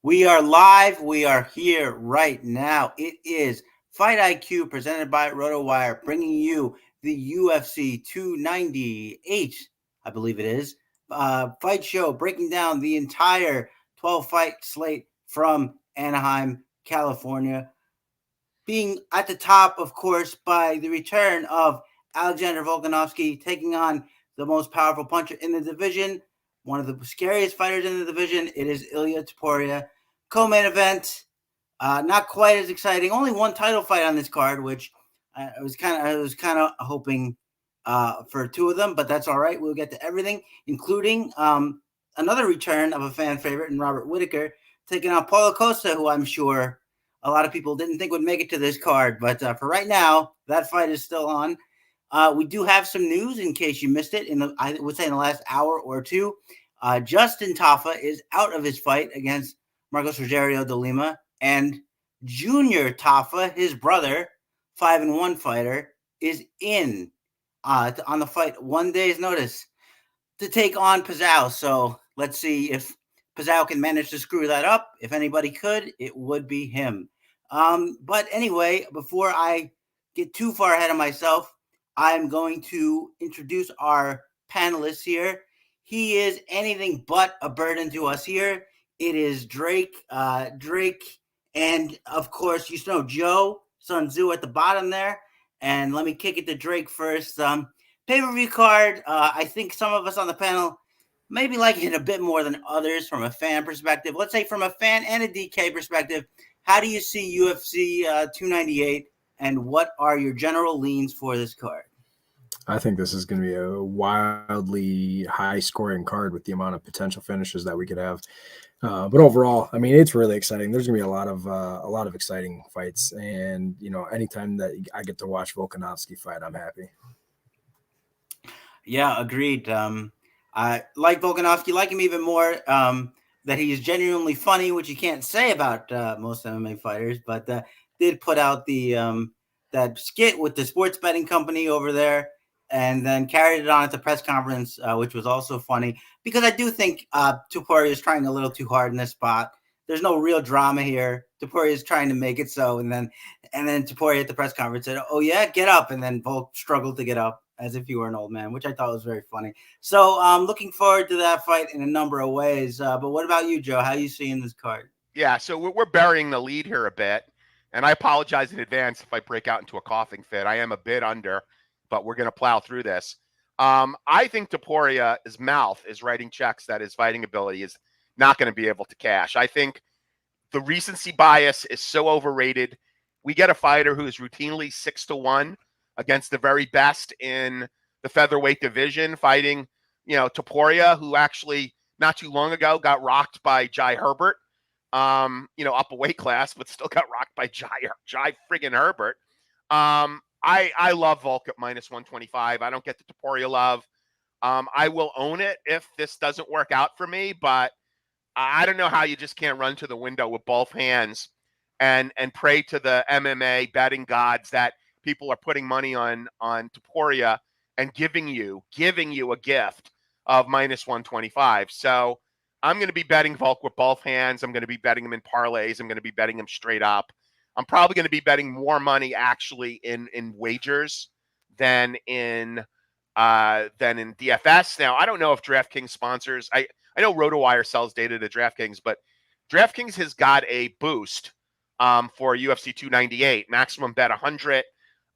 We are live. We are here right now. It is Fight IQ presented by RotoWire, bringing you the UFC 298, I believe it is, fight show, breaking down the entire 12-fight slate from Anaheim, California. Being at the top, of course, by the return of Alexander Volkanovski taking on the most powerful puncher in the division, one of the scariest fighters in the division. It is Ilia Topuria. Co-main event, not quite as exciting. Only one title fight on this card, which I was kind of hoping for two of them, but that's all right. We'll get to everything, including another return of a fan favorite in Robert Whittaker taking on Paulo Costa, who I'm sure a lot of people didn't think would make it to this card. But for right now, that fight is still on. We do have some news in case you missed it. I would say in the last hour or two, Justin Tafa is out of his fight against Marcos Rogerio de Lima, and Junior Tafa, his brother, 5-1 fighter, is in on the fight 1 day's notice to take on Pazao. So let's see if Pazao can manage to screw that up. If anybody could, it would be him. But anyway, before I get too far ahead of myself, I'm going to introduce our panelists here. He is anything but a burden to us here. It is Drake, and of course, you know Joe Sun Tzu at the bottom there. And let me kick it to Drake first. Pay-per-view card. I think some of us on the panel maybe like it a bit more than others from a fan perspective. Let's say from a fan and a DK perspective, how do you see UFC 298, and what are your general leans for this card? I think this is going to be a wildly high-scoring card with the amount of potential finishes that we could have. But overall, I mean, it's really exciting. There's going to be a lot of exciting fights, and anytime that I get to watch Volkanovski fight, I'm happy. Yeah, agreed. I like Volkanovski, like him even more. That he's genuinely funny, which you can't say about most MMA fighters, but did put out the that skit with the sports betting company over there, and then carried it on at the press conference, which was also funny, because I do think Topuria is trying a little too hard in this spot. There's no real drama here. Topuria is trying to make it so, and then Topuria at the press conference said, "Oh yeah, get up," and then Volk struggled to get up as if he were an old man, which I thought was very funny. So I'm looking forward to that fight in a number of ways. But what about you, Joe? How are you seeing this card? Yeah, so we're burying the lead here a bit, and I apologize in advance if I break out into a coughing fit. I am a bit under, but we're going to plow through this. I think Topuria's mouth is writing checks that his fighting ability is not going to be able to cash. I think the recency bias is so overrated. We get a fighter who is routinely 6-1 against the very best in the featherweight division, fighting, Topuria, who actually not too long ago got rocked by Jai Herbert, up a weight class, but still got rocked by Jai friggin' Herbert. I love Volk at -125. I don't get the Topuria love. I will own it if this doesn't work out for me, but I don't know how you just can't run to the window with both hands and pray to the MMA betting gods that people are putting money on Topuria and giving you a gift of -125. So I'm going to be betting Volk with both hands. I'm going to be betting him in parlays. I'm going to be betting him straight up. I'm probably going to be betting more money actually in wagers than in DFS. Now, I don't know if DraftKings sponsors. I know RotoWire sells data to DraftKings, but DraftKings has got a boost for UFC 298, maximum bet 100.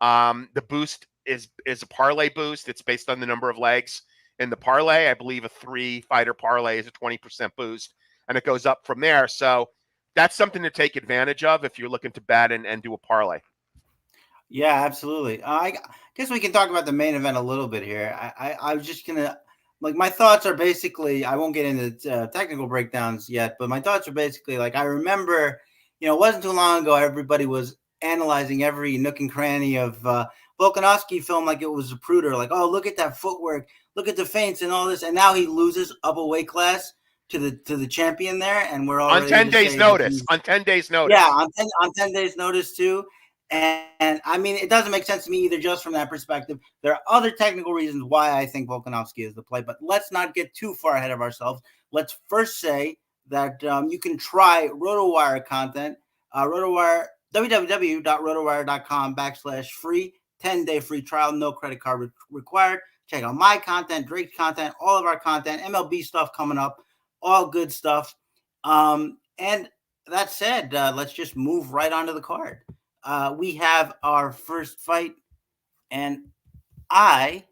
The boost is a parlay boost. It's based on the number of legs in the parlay. I believe a 3-fighter parlay is a 20% boost, and it goes up from there. So that's something to take advantage of if you're looking to bet and do a parlay. Yeah, absolutely. I guess we can talk about the main event a little bit here. I was just gonna my thoughts are basically, I won't get into technical breakdowns yet, but my thoughts are basically I remember, it wasn't too long ago everybody was analyzing every nook and cranny of Volkanovski film like it was a pruder, oh, look at that footwork, look at the feints and all this, and now he loses up a weight class to the champion there, and we're all on 10 days notice. On 10 days notice. Yeah, on 10 days notice too. And I mean, it doesn't make sense to me either, just from that perspective. There are other technical reasons why I think Volkanovski is the play, but let's not get too far ahead of ourselves. Let's first say that you can try RotoWire content. RotoWire, www.rotowire.com/free, 10-day free trial, no credit card required. Check out my content, Drake's content, all of our content, MLB stuff coming up, all good stuff. And that said, let's just move right onto the card. We have our first fight, and I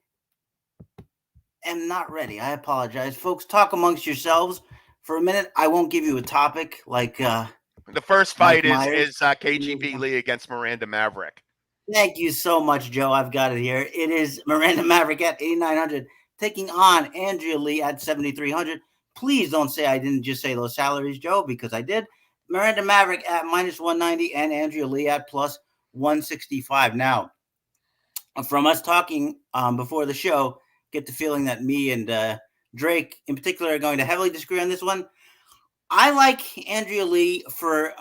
am not ready. I apologize. Folks, talk amongst yourselves for a minute. I won't give you a topic like the first fight Mike is KGB Lee against Miranda Maverick. Thank you so much, Joe. I've got it here. It is Miranda Maverick at 8,900 taking on Andrea Lee at 7,300. Please don't say I didn't just say those salaries, Joe, because I did. Miranda Maverick at -190 and Andrea Lee at +165. Now, from us talking before the show, get the feeling that me and Drake in particular are going to heavily disagree on this one. I like Andrea Lee for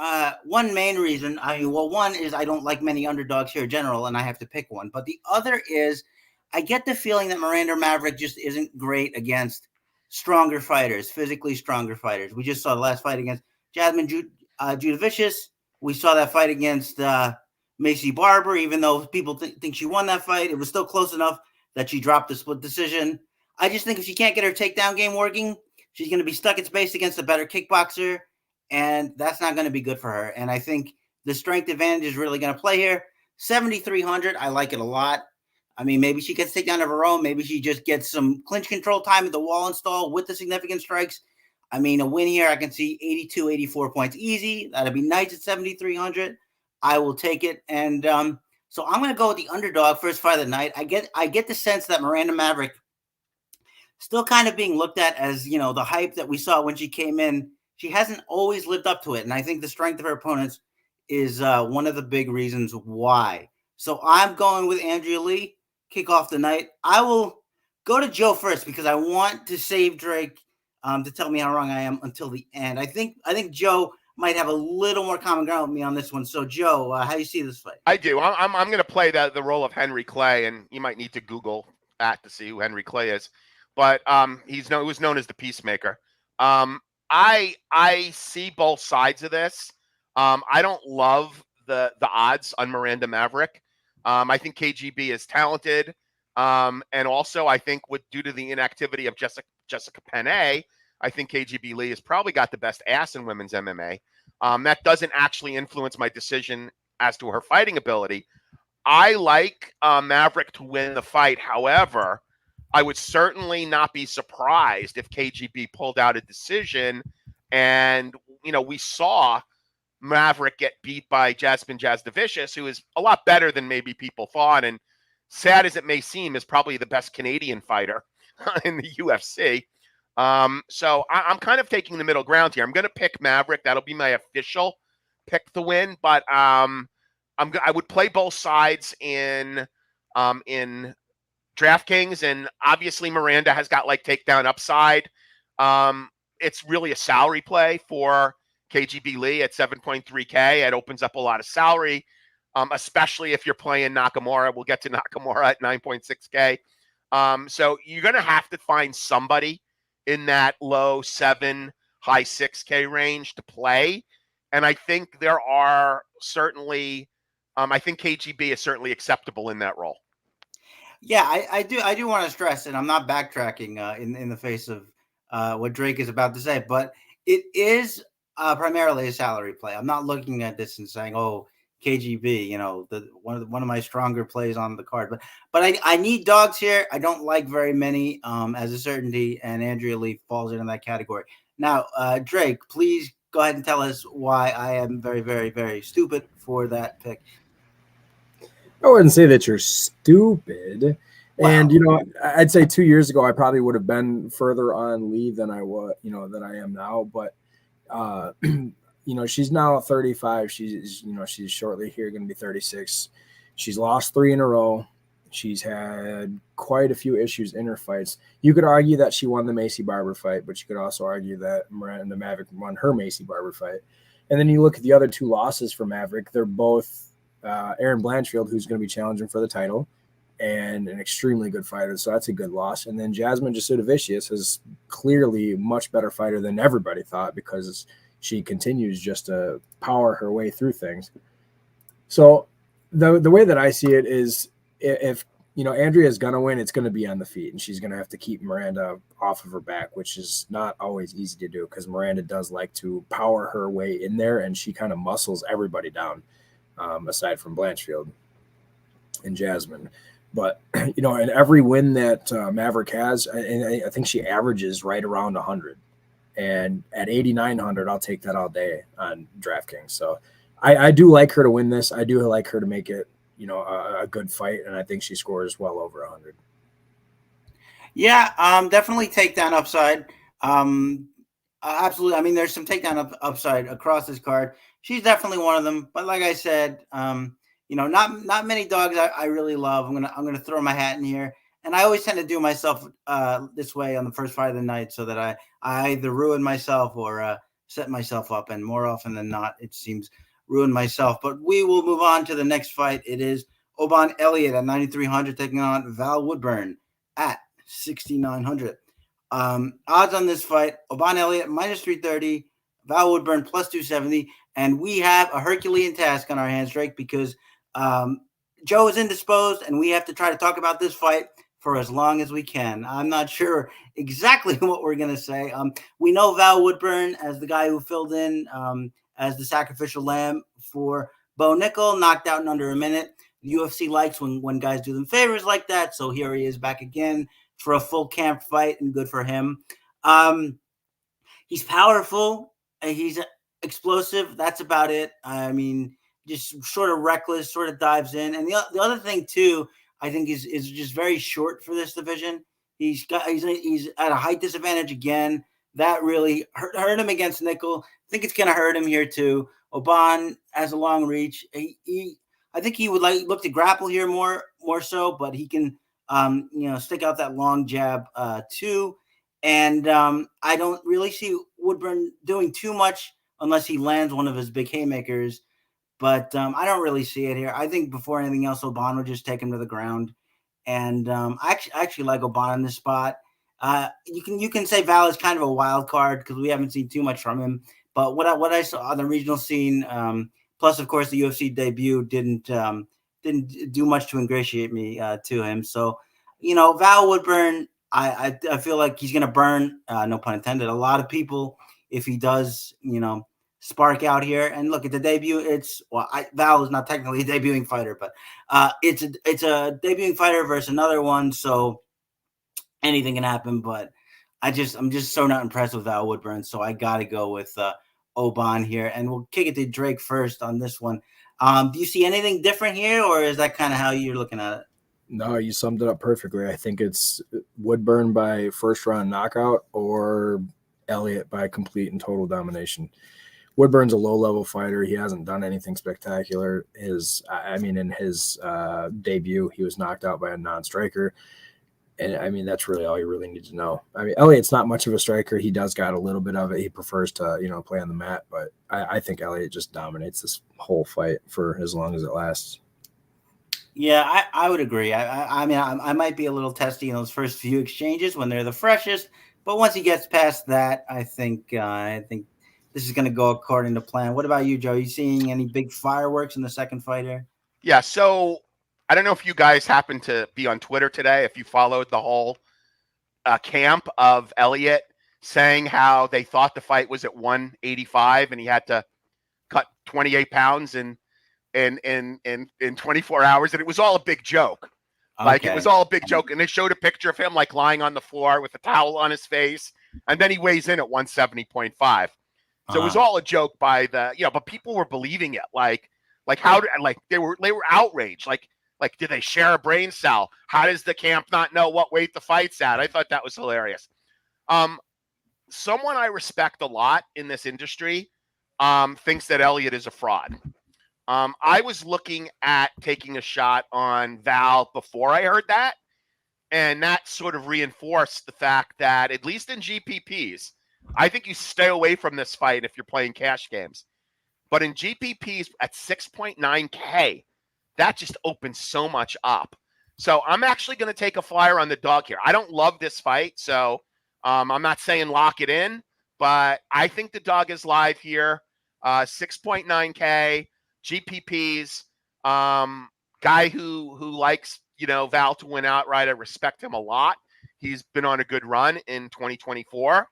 one main reason. One is I don't like many underdogs here in general, and I have to pick one. But the other is I get the feeling that Miranda Maverick just isn't great against stronger fighters, physically stronger fighters. We just saw the last fight against Jasmine Judavicius. We saw that fight against Macy Barber. Even though people think she won that fight, it was still close enough that she dropped the split decision. I just think if she can't get her takedown game working, she's going to be stuck in space against a better kickboxer, and that's not going to be good for her. And I think the strength advantage is really going to play here. 7,300, I like it a lot. I mean, maybe she gets takedown of her own. Maybe she just gets some clinch control time at the wall install with the significant strikes. I mean, a win here, I can see 82, 84 points easy. That'd be nice at 7,300. I will take it. And so I'm going to go with the underdog first fight of the night. I get the sense that Miranda Maverick still kind of being looked at as, the hype that we saw when she came in. She hasn't always lived up to it. And I think the strength of her opponents is one of the big reasons why. So I'm going with Andrea Lee, kick off the night. I will go to Joe first because I want to save Drake to tell me how wrong I am until the end. I think Joe might have a little more common ground with me on this one. So Joe, how do you see this fight? I do. I'm going to play the role of Henry Clay, and you might need to Google that to see who Henry Clay is. But he was known as the Peacemaker. I see both sides of this. I don't love the odds on Miranda Maverick. I think KGB is talented, and also I think due to the inactivity of Jessica Penne, I think KGB Lee has probably got the best ass in women's MMA. That doesn't actually influence my decision as to her fighting ability. I like Maverick to win the fight. However, I would certainly not be surprised if KGB pulled out a decision. And, we saw Maverick get beat by Jasmine Judavicius, who is a lot better than maybe people thought. And sad as it may seem, is probably the best Canadian fighter in the UFC. So I'm kind of taking the middle ground here. I'm going to pick Maverick. That'll be my official pick to win. But I would play both sides in DraftKings, and obviously Miranda has got takedown upside. It's really a salary play for KGB Lee at 7.3K. It opens up a lot of salary, especially if you're playing Nakamura. We'll get to Nakamura at 9.6K. So you're going to have to find somebody in that low 7, high 6K range to play. And I think there are certainly, I think KGB is certainly acceptable in that role. Yeah, I do want to stress, and I'm not backtracking in the face of what Drake is about to say, but it is primarily a salary play. I'm not looking at this and saying, "Oh, KGB," one of my stronger plays on the card. But I need dogs here. I don't like very many as a certainty, and Andrea Lee falls into that category. Now, Drake, please go ahead and tell us why I am very, very, very stupid for that pick. I wouldn't say that you're stupid. Wow. And, I'd say 2 years ago, I probably would have been further on Lee than I was, than I am now. But, she's now 35. She's shortly here going to be 36. She's lost 3 in a row. She's had quite a few issues in her fights. You could argue that she won the Macy Barber fight, but you could also argue that Miranda Maverick won her Macy Barber fight. And then you look at the other 2 losses for Maverick. They're both Aaron Blanchfield, who's going to be challenging for the title, and an extremely good fighter. So that's a good loss. And then Jasmine Jasudavicius is clearly a much better fighter than everybody thought, because she continues just to power her way through things. So the way that I see it is, if Andrea's going to win, it's going to be on the feet, and she's going to have to keep Miranda off of her back, which is not always easy to do, because Miranda does like to power her way in there, and she kind of muscles everybody down, aside from Blanchfield and Jasmine. But, in every win that Maverick has, I think she averages right around 100. And at 8,900, I'll take that all day on DraftKings. So I do like her to win this. I do like her to make it, a good fight. And I think she scores well over 100. Yeah, definitely takedown upside. Absolutely. I mean, there's some takedown upside across this card. She's definitely one of them. But like I said, not many dogs I really love. I'm gonna throw my hat in here, and I always tend to do myself this way on the first fight of the night, so that I either ruin myself or set myself up, and more often than not, it seems ruin myself. But we will move on to the next fight. It is Oban Elliott at 9,300 taking on Val Woodburn at 6,900. Odds on this fight: Oban Elliott minus 330, Val Woodburn plus 270, and we have a Herculean task on our hands, Drake, because Joe is indisposed, and we have to try to talk about this fight for as long as we can. I'm not sure exactly what we're going to say. We know Val Woodburn as the guy who filled in as the sacrificial lamb for Bo Nickel, knocked out in under a minute. The UFC likes when guys do them favors like that, so here he is back again for a full camp fight, and good for him. He's powerful. He's explosive. That's about it. I mean, just sort of reckless, sort of dives in. And the other thing too, I think is just very short for this division. He's at a height disadvantage again. That really hurt him against Nickel. I think it's going to hurt him here too. Oban has a long reach. I think he would look to grapple here more so, but he can stick out that long jab too. And I don't really see Woodburn doing too much unless he lands one of his big haymakers. But I don't really see it here. I think before anything else, Oban will just take him to the ground. And I actually like Oban in this spot. You can say Val is kind of a wild card because we haven't seen too much from him. But what I saw on the regional scene, plus of course the UFC debut didn't do much to ingratiate me to him. So Val Woodburn, I feel like he's gonna burn, no pun intended, a lot of people if he does spark out here. And look at the debut. Val is not technically a debuting fighter, but it's a debuting fighter versus another one. So anything can happen. But I'm just so not impressed with Val Woodburn. So I got to go with Oban here, and we'll kick it to Drake first on this one. Do you see anything different here, or is that kind of how you're looking at it? No, you summed it up perfectly. I think it's Woodburn by first round knockout or Elliott by complete and total domination. Woodburn's a low-level fighter. He hasn't done anything spectacular. In his debut, he was knocked out by a non-striker. And, I mean, that's really all you really need to know. I mean, Elliott's not much of a striker. He does got a little bit of it. He prefers to, play on the mat. But I think Elliott just dominates this whole fight for as long as it lasts. Yeah, I would agree. I mean, I might be a little testy in those first few exchanges when they're the freshest. But once he gets past that, I think this is going to go according to plan. What about you, Joe? Are you seeing any big fireworks in the second fight here? Yeah, so I don't know if you guys happen to be on Twitter today, if you followed the whole camp of Elliott saying how they thought the fight was at 185 and he had to cut 28 pounds in 24 hours. And it was all a big joke. Like, it was all a big joke. And they showed a picture of him, like, lying on the floor with a towel on his face. And then he weighs in at 170.5. So it was all a joke by but people were believing it. Like they were outraged. Like, did they share a brain cell? How does the camp not know what weight the fight's at? I thought that was hilarious. Someone I respect a lot in this industry thinks that Elliott is a fraud. I was looking at taking a shot on Val before I heard that. And that sort of reinforced the fact that, at least in GPPs, I think you stay away from this fight if you're playing cash games. But in GPPs at 6.9K, that just opens so much up. So I'm actually going to take a flyer on the dog here. I don't love this fight, so I'm not saying lock it in, but I think the dog is live here. 6.9K, GPPs, guy who likes, Val to win outright. I respect him a lot. He's been on a good run in 2024.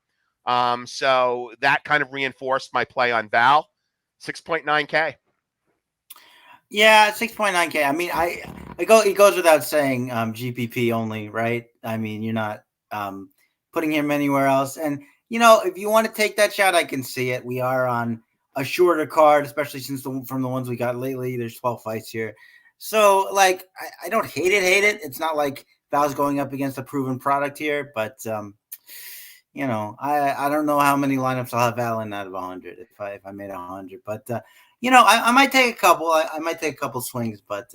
So that kind of reinforced my play on Val. 6.9K. Yeah, 6.9K. I mean, it goes without saying, GPP only, right? I mean, you're not putting him anywhere else. And if you want to take that shot, I can see it. We are on a shorter card, especially since from the ones we got lately. There's 12 fights here, so like I don't hate it. It's not like Val's going up against a proven product here, but I don't know how many lineups I'll have Val in out of 100 if I made 100, but I might take a couple. I might take a couple swings, but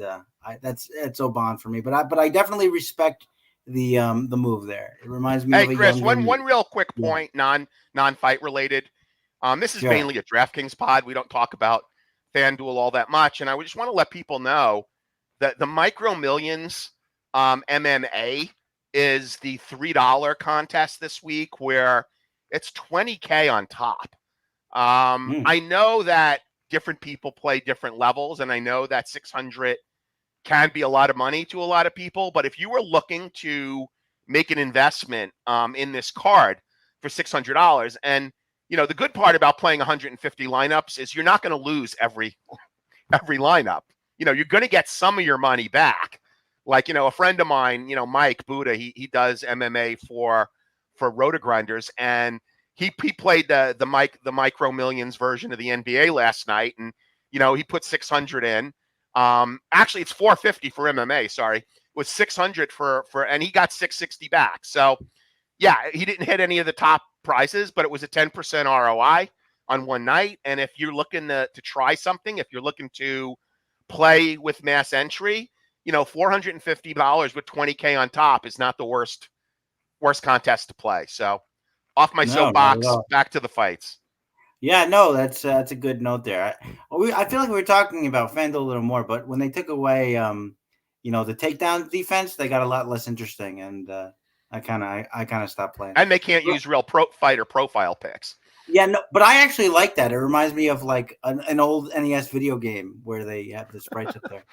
it's Oban for me. But I definitely respect the move there. It reminds me of a Chris, younger one real quick point, non-fight related. This is mainly a DraftKings pod. We don't talk about FanDuel all that much, and I just want to let people know that the Micro Millions MMA is the $3 contest this week, where it's 20K on top. I know that different people play different levels, and I know that 600 can be a lot of money to a lot of people, but if you were looking to make an investment in this card for $600, and the good part about playing 150 lineups is you're not going to lose every lineup. You're going to get some of your money back. Like, a friend of mine, Mike Buddha, he does MMA for RotoGrinders, and he played the Micro Millions version of the NBA last night, and he put 600 in. Actually, it's 450 for MMA. Sorry, it was 600 for, and he got 660 back. So, yeah, he didn't hit any of the top prizes, but it was a 10% ROI on one night. And if you're looking to try something, if you're looking to play with mass entry, $450 with 20K on top is not the worst contest to play. So, off my soapbox, back to the fights. Yeah, no, that's a good note there. I feel like we were talking about FanDuel a little more, but when they took away, the takedown defense, they got a lot less interesting, and I kind of stopped playing. And they can't use real fighter profile picks. Yeah, no, but I actually like that. It reminds me of like an old NES video game where they have the sprites up there.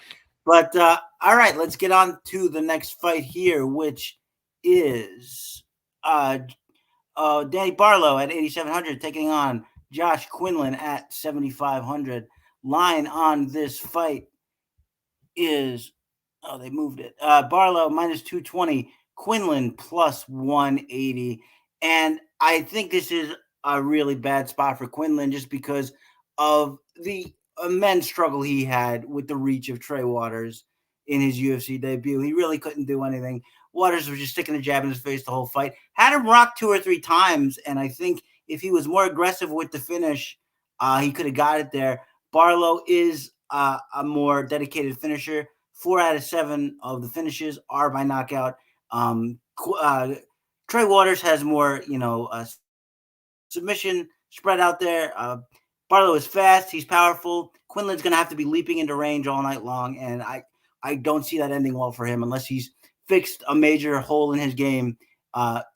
But all right, let's get on to the next fight here, which is Danny Barlow at 8,700 taking on Josh Quinlan at 7,500. Line on this fight is they moved it. Barlow minus 220, Quinlan plus 180, and I think this is a really bad spot for Quinlan just because of the immense struggle he had with the reach of Trey Waters in his UFC debut. He really couldn't do anything. Waters was just sticking a jab in his face the whole fight. Had him rocked 2 or 3 times, and I think if he was more aggressive with the finish, he could have got it there. Barlow is a more dedicated finisher. 4 out of 7 of the finishes are by knockout. Trey Waters has more, submission spread out there. Barlow is fast. He's powerful. Quinlan's going to have to be leaping into range all night long, and I don't see that ending well for him unless he's fixed a major hole in his game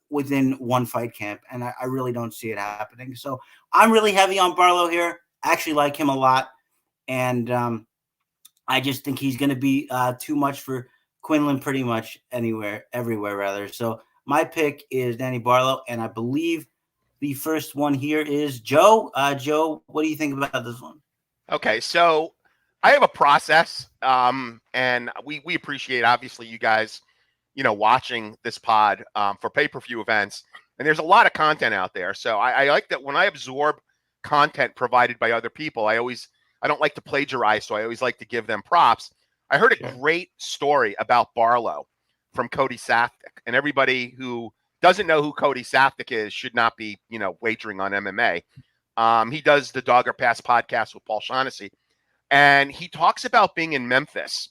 within one fight camp, and I really don't see it happening. So I'm really heavy on Barlow here. I actually like him a lot, and I just think he's going to be too much for Quinlan pretty much everywhere rather. So my pick is Danny Barlow, and I believe the first one here is Joe. Joe, what do you think about this one? Okay, so I have a process, and we appreciate, obviously, you guys, watching this pod for pay-per-view events. And there's a lot of content out there. So I like that when I absorb content provided by other people, I don't like to plagiarize, so I always like to give them props. I heard a great story about Barlow from Cody Saftik, and everybody who doesn't know who Cody Saftik is should not be, wagering on MMA. He does the Dogger Pass podcast with Paul Shaughnessy, and he talks about being in Memphis.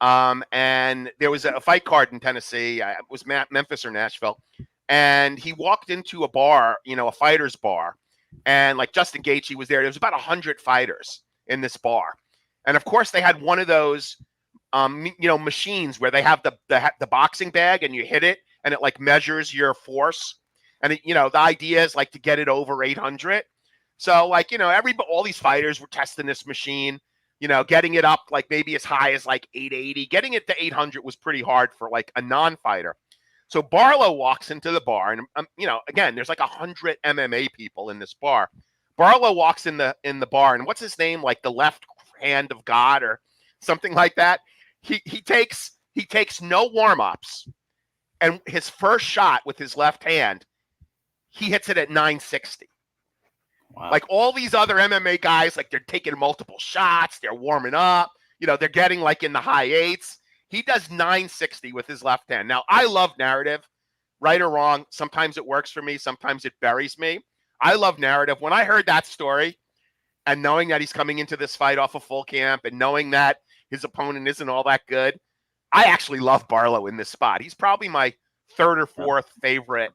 And there was a fight card in Tennessee. It was Memphis or Nashville. And he walked into a bar, a fighter's bar, and like Justin Gaethje was there. There was about 100 fighters in this bar. And of course they had one of those machines where they have the boxing bag and you hit it and it like measures your force. And the idea is like to get it over 800. So like, all these fighters were testing this machine, getting it up like maybe as high as like 880. Getting it to 800 was pretty hard for like a non-fighter. So Barlow walks into the bar, and again, there's like 100 MMA people in this bar. Barlow walks in the bar, and what's his name? Like the left hand of God or something like that. He takes no warm-ups, and his first shot with his left hand, he hits it at 960. Wow. Like all these other MMA guys, like they're taking multiple shots, they're warming up, they're getting like in the high eights. He does 960 with his left hand. Now, I love narrative, right or wrong. Sometimes it works for me, sometimes it buries me. I love narrative. When I heard that story and knowing that he's coming into this fight off of full camp and knowing that his opponent isn't all that good, I actually love Barlow in this spot. He's probably my third or fourth favorite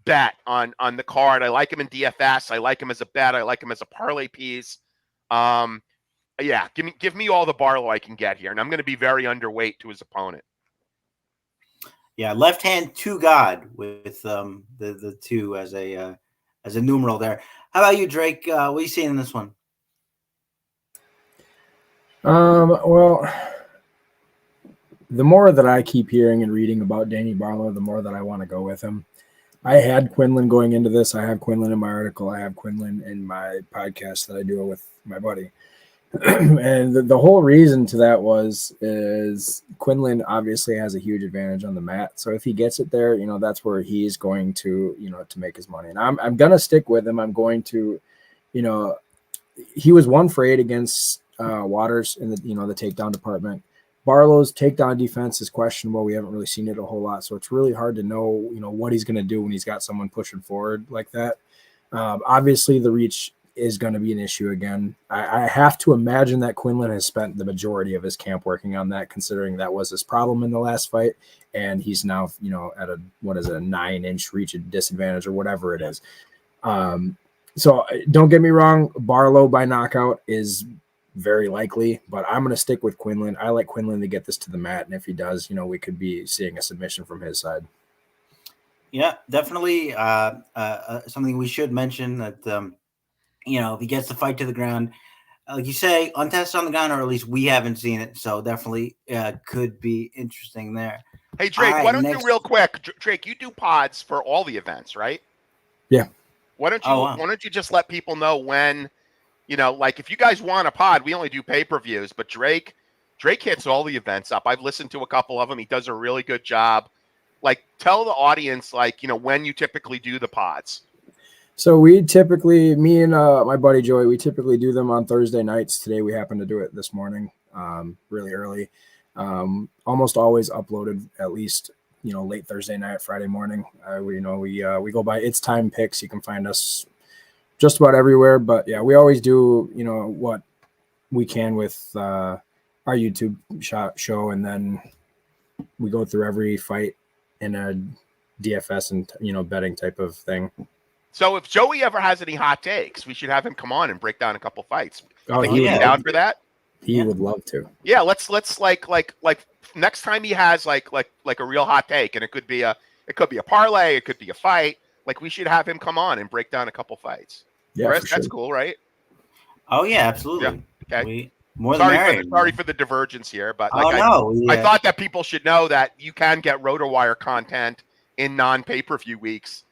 bet on the card. I like him in DFS. I like him as a bet. I like him as a parlay piece. Yeah, give me all the Barlow I can get here, and I'm going to be very underweight to his opponent. Yeah, left hand to God with the 2 as a numeral there. How about you, Drake? What are you seeing in this one? Well, the more that I keep hearing and reading about Danny Barlow, the more that I want to go with him. I had Quinlan going into this. I have Quinlan in my article. I have Quinlan in my podcast that I do with my buddy. And the whole reason to that is Quinlan obviously has a huge advantage on the mat. So if he gets it there, that's where he's going to, to make his money. And I'm going to stick with him. I'm going to, he was 1-for-8 against Waters in the, the takedown department. Barlow's takedown defense is questionable. We haven't really seen it a whole lot. So it's really hard to know, what he's going to do when he's got someone pushing forward like that. Obviously the reach is going to be an issue again. I have to imagine that Quinlan has spent the majority of his camp working on that, considering that was his problem in the last fight. And he's now, at a 9-inch reach disadvantage or whatever it is. So don't get me wrong. Barlow by knockout is very likely, but I'm going to stick with Quinlan. I like Quinlan to get this to the mat. And if he does, we could be seeing a submission from his side. Yeah, definitely. Something we should mention that, if he gets the fight to the ground, like you say, untested on the ground, or at least we haven't seen it. So definitely could be interesting there. Hey, Drake, why don't you real quick, Drake, you do pods for all the events, right? Yeah. Why don't you just let people know when, like if you guys want a pod, we only do pay-per-views, but Drake hits all the events up. I've listened to a couple of them. He does a really good job. Like tell the audience, like, when you typically do the pods. So we typically, me and my buddy Joey, we typically do them on Thursday nights. Today we happened to do it this morning, really early. Almost always uploaded at least, late Thursday night, Friday morning. We go by It's Time Picks. You can find us just about everywhere. But yeah, we always do, what we can with our YouTube show, and then we go through every fight in a DFS and betting type of thing. So if Joey ever has any hot takes, we should have him come on and break down a couple fights. Oh, he would be down for that. He would love to. Yeah, let's like next time he has like a real hot take, and it could be a parlay, it could be a fight. Like we should have him come on and break down a couple fights. Yeah, Chris, that's cool, right? Oh yeah, absolutely. Yeah. Okay. Sorry for the divergence here, but I thought that people should know that you can get RotoWire content in non-pay-per-view weeks,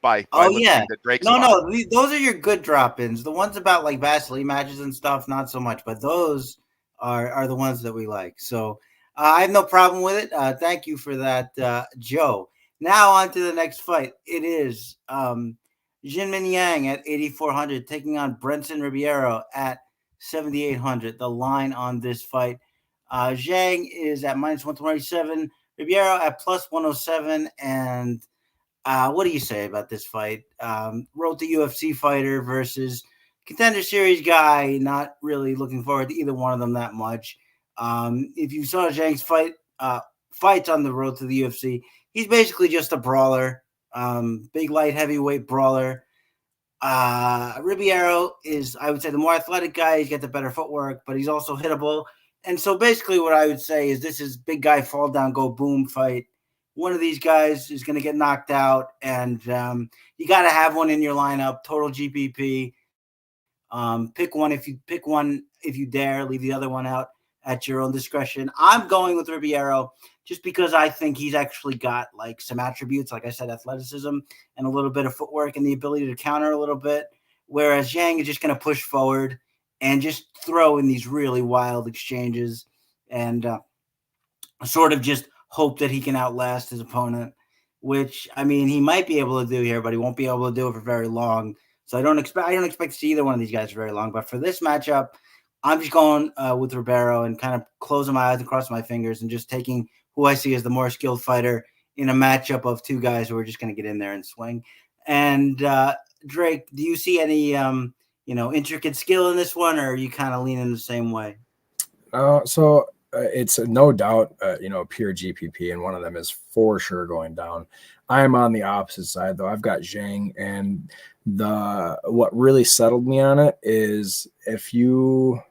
by yeah. to Drake's No, those are your good drop-ins. The ones about like Vaseline matches and stuff, not so much, but those are the ones that we like. So I have no problem with it. Thank you for that, Joe. Now on to the next fight. It is Jinmin Yang at 8,400 taking on Brenson Ribeiro at 7,800. The line on this fight, Zhang is at -127, Ribeiro at +107, and what do you say about this fight? Wrote the UFC fighter versus Contender Series guy. Not really looking forward to either one of them that much. If you saw Zhang's fights on the road to the UFC, he's basically just a brawler, big light heavyweight brawler. Ribeiro is, I would say, the more athletic guy. He's got the better footwork, but he's also hittable. And so basically what I would say is this is big guy fall down, go boom fight. One of these guys is going to get knocked out, and you got to have one in your lineup, total GPP. Pick one if you dare, leave the other one out at your own discretion. I'm going with Ribeiro just because I think he's actually got like some attributes, like I said, athleticism and a little bit of footwork and the ability to counter a little bit, whereas Zhang is just going to push forward and just throw in these really wild exchanges and sort of just hope that he can outlast his opponent, which, I mean, he might be able to do here, but he won't be able to do it for very long. So I don't expect to see either one of these guys for very long. But for this matchup, I'm just going with Ribeiro and kind of closing my eyes and crossing my fingers and just taking who I see as the more skilled fighter in a matchup of two guys who are just going to get in there and swing. And Drake, do you see any intricate skill in this one, or are you kind of leaning the same way? It's no doubt, pure GPP, and one of them is for sure going down. I am on the opposite side, though. I've got Zhang, and what really settled me on it is if you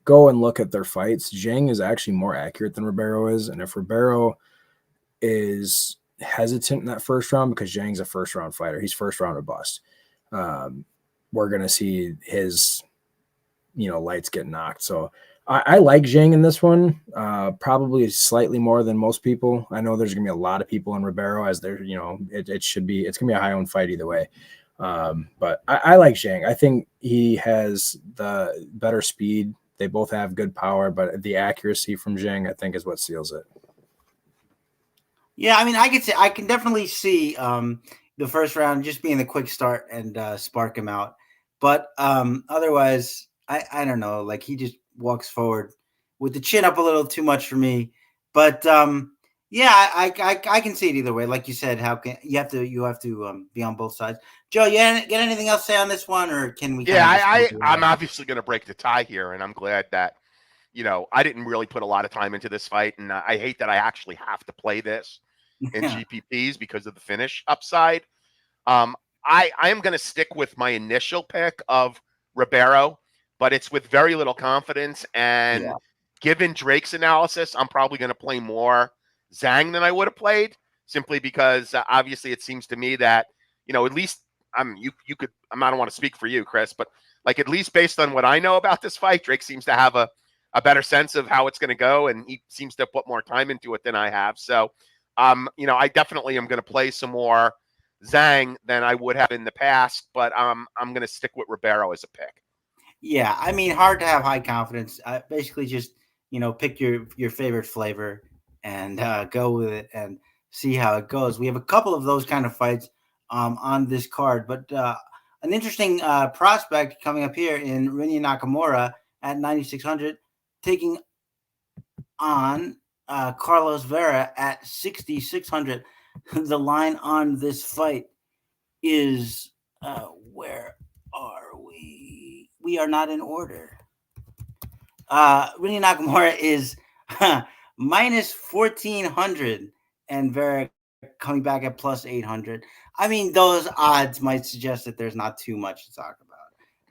go and look at their fights, Zhang is actually more accurate than Ribeiro is, and if Ribeiro is hesitant in that first round because Zhang's a first-round fighter, he's first-round or bust, we're going to see his, lights get knocked. So I like Zhang in this one, probably slightly more than most people. I know there's going to be a lot of people in Ribeiro as there, it's going to be a high-owned fight either way. But I like Zhang. I think he has the better speed. They both have good power, but the accuracy from Zhang, I think, is what seals it. Yeah, I mean, I can definitely see the first round just being the quick start and spark him out. But otherwise, I don't know. Like, he just walks forward with the chin up a little too much for me. But yeah, I can see it either way. Like you said, you have to be on both sides. Joe, you get anything else to say on this one, or can we? Yeah, I'm obviously going to break the tie here, and I'm glad that I didn't really put a lot of time into this fight, and I hate that I actually have to play this in GPPs because of the finish upside. I am going to stick with my initial pick of Ribeiro, but it's with very little confidence. And given Drake's analysis, I'm probably going to play more Zhang than I would have played, simply because obviously it seems to me that, at least I don't want to speak for you, Chris, but like at least based on what I know about this fight, Drake seems to have a better sense of how it's going to go, and he seems to put more time into it than I have. So, I definitely am going to play some more Zhang than I would have in the past, but I'm going to stick with Ribeiro as a pick. Yeah, I mean, hard to have high confidence. Basically, just pick your favorite flavor and go with it and see how it goes. We have a couple of those kind of fights on this card, but an interesting prospect coming up here in Ilia Nakamura at 9,600, taking on Carlos Vera at 6,600. The line on this fight is where are we? We are not in order. Ilia Nakamura is minus 1,400, and Vera coming back at plus 800. I mean, those odds might suggest that there's not too much to talk about.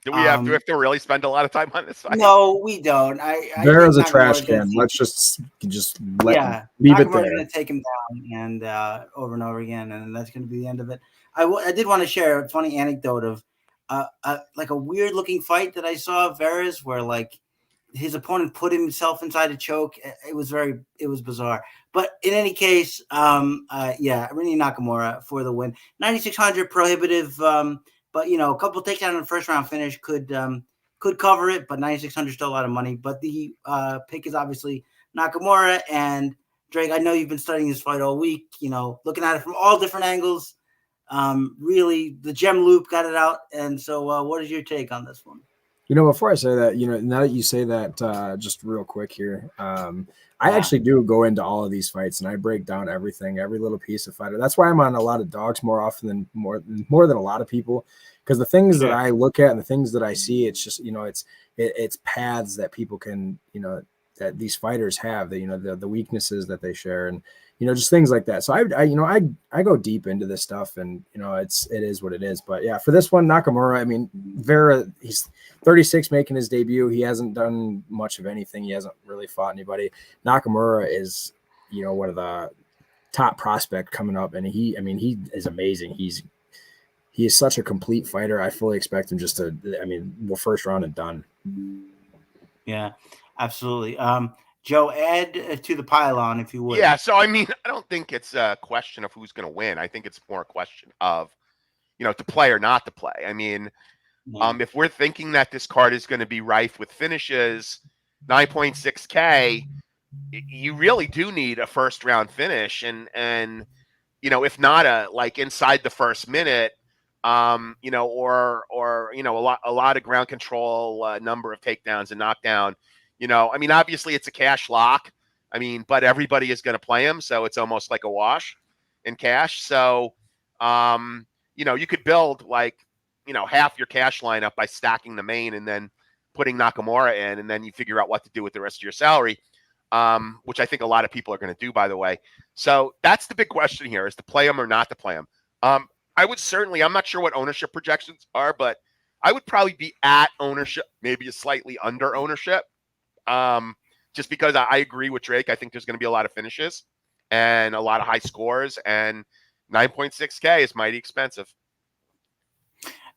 Do we have to really spend a lot of time on this fight? No, we don't. Vera's a trash can. Let's just leave it there. Going to take him down and over and over again, and that's going to be the end of it. I did want to share a funny anecdote of like a weird looking fight that I saw of Vera's, where like his opponent put himself inside a choke. It was bizarre. But in any case, Ilia Nakamura for the win. 9,600 prohibitive. But a couple of takedowns in the first round finish could cover it, but 9,600 still a lot of money. But the pick is obviously Nakamura. And Drake, I know you've been studying this fight all week. Looking at it from all different angles. Really, the gem loop got it out. And so, what is your take on this one? Before I say that, now that you say that, just real quick here, I actually do go into all of these fights and I break down everything, every little piece of fighter. That's why I'm on a lot of dogs more often than more than a lot of people, because the things that I look at and the things that I see, it's just it's paths that people can that these fighters have, the weaknesses that they share, and just things like that. So I go deep into this stuff, and it is what it is. But yeah, for this one, Nakamura, I mean, Vera, he's 36 making his debut. He hasn't done much of anything. He hasn't really fought anybody. Nakamura is, one of the top prospect coming up, and he is amazing. He is such a complete fighter. I fully expect him first round and done. Yeah, absolutely. Joe, add to the pylon if you would. Yeah, so I don't think it's a question of who's going to win. I think it's more a question of, to play or not to play. If we're thinking that this card is going to be rife with finishes, 9.6K, you really do need a first round finish, and if not like inside the first minute, or a lot of ground control, number of takedowns and knockdown. Obviously it's a cash lock. But everybody is going to play him, so it's almost like a wash in cash. So, you could build half your cash lineup by stacking the main and then putting Nakamura in, and then you figure out what to do with the rest of your salary, which I think a lot of people are going to do, by the way. So that's the big question here, is to play him or not to play him. I would certainly, I'm not sure what ownership projections are, but I would probably be at ownership, maybe a slightly under ownership. Just because I agree with Drake. I think there's going to be a lot of finishes and a lot of high scores, and 9.6K is mighty expensive.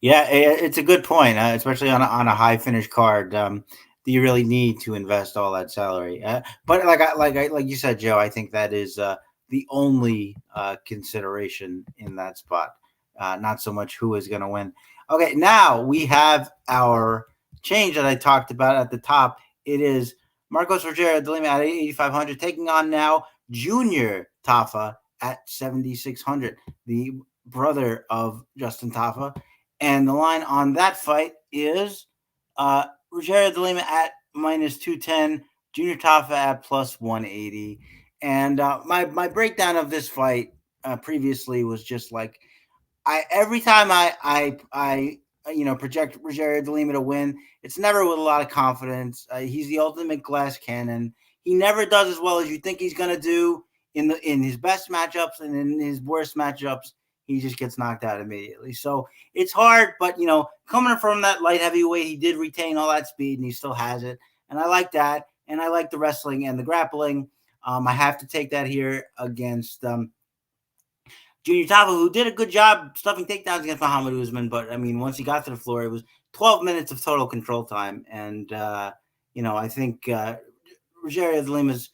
Yeah, it's a good point, especially on a high finish card. Do you really need to invest all that salary? But like you said, Joe, I think that is the only consideration in that spot. Not so much who is going to win. Okay, now we have our change that I talked about at the top. It is Marcos Rogerio de Lima at 8,500, taking on now Junior Tafa at 7,600, the brother of Justin Tafa. And the line on that fight is Rogerio de Lima at minus 210, Junior Tafa at plus 180. And my breakdown of this fight previously was just like, every time I project Rogerio de Lima to win, it's never with a lot of confidence. He's the ultimate glass cannon. He never does as well as you think he's going to do in his best matchups, and in his worst matchups, he just gets knocked out immediately. So it's hard, but coming from that light heavyweight, he did retain all that speed, and he still has it. And I like that, and I like the wrestling and the grappling. I have to take that here against Junior Tafa, who did a good job stuffing takedowns against Muhammad Usman, but once he got to the floor, it was 12 minutes of total control time, and I think Rogerio de Lima's,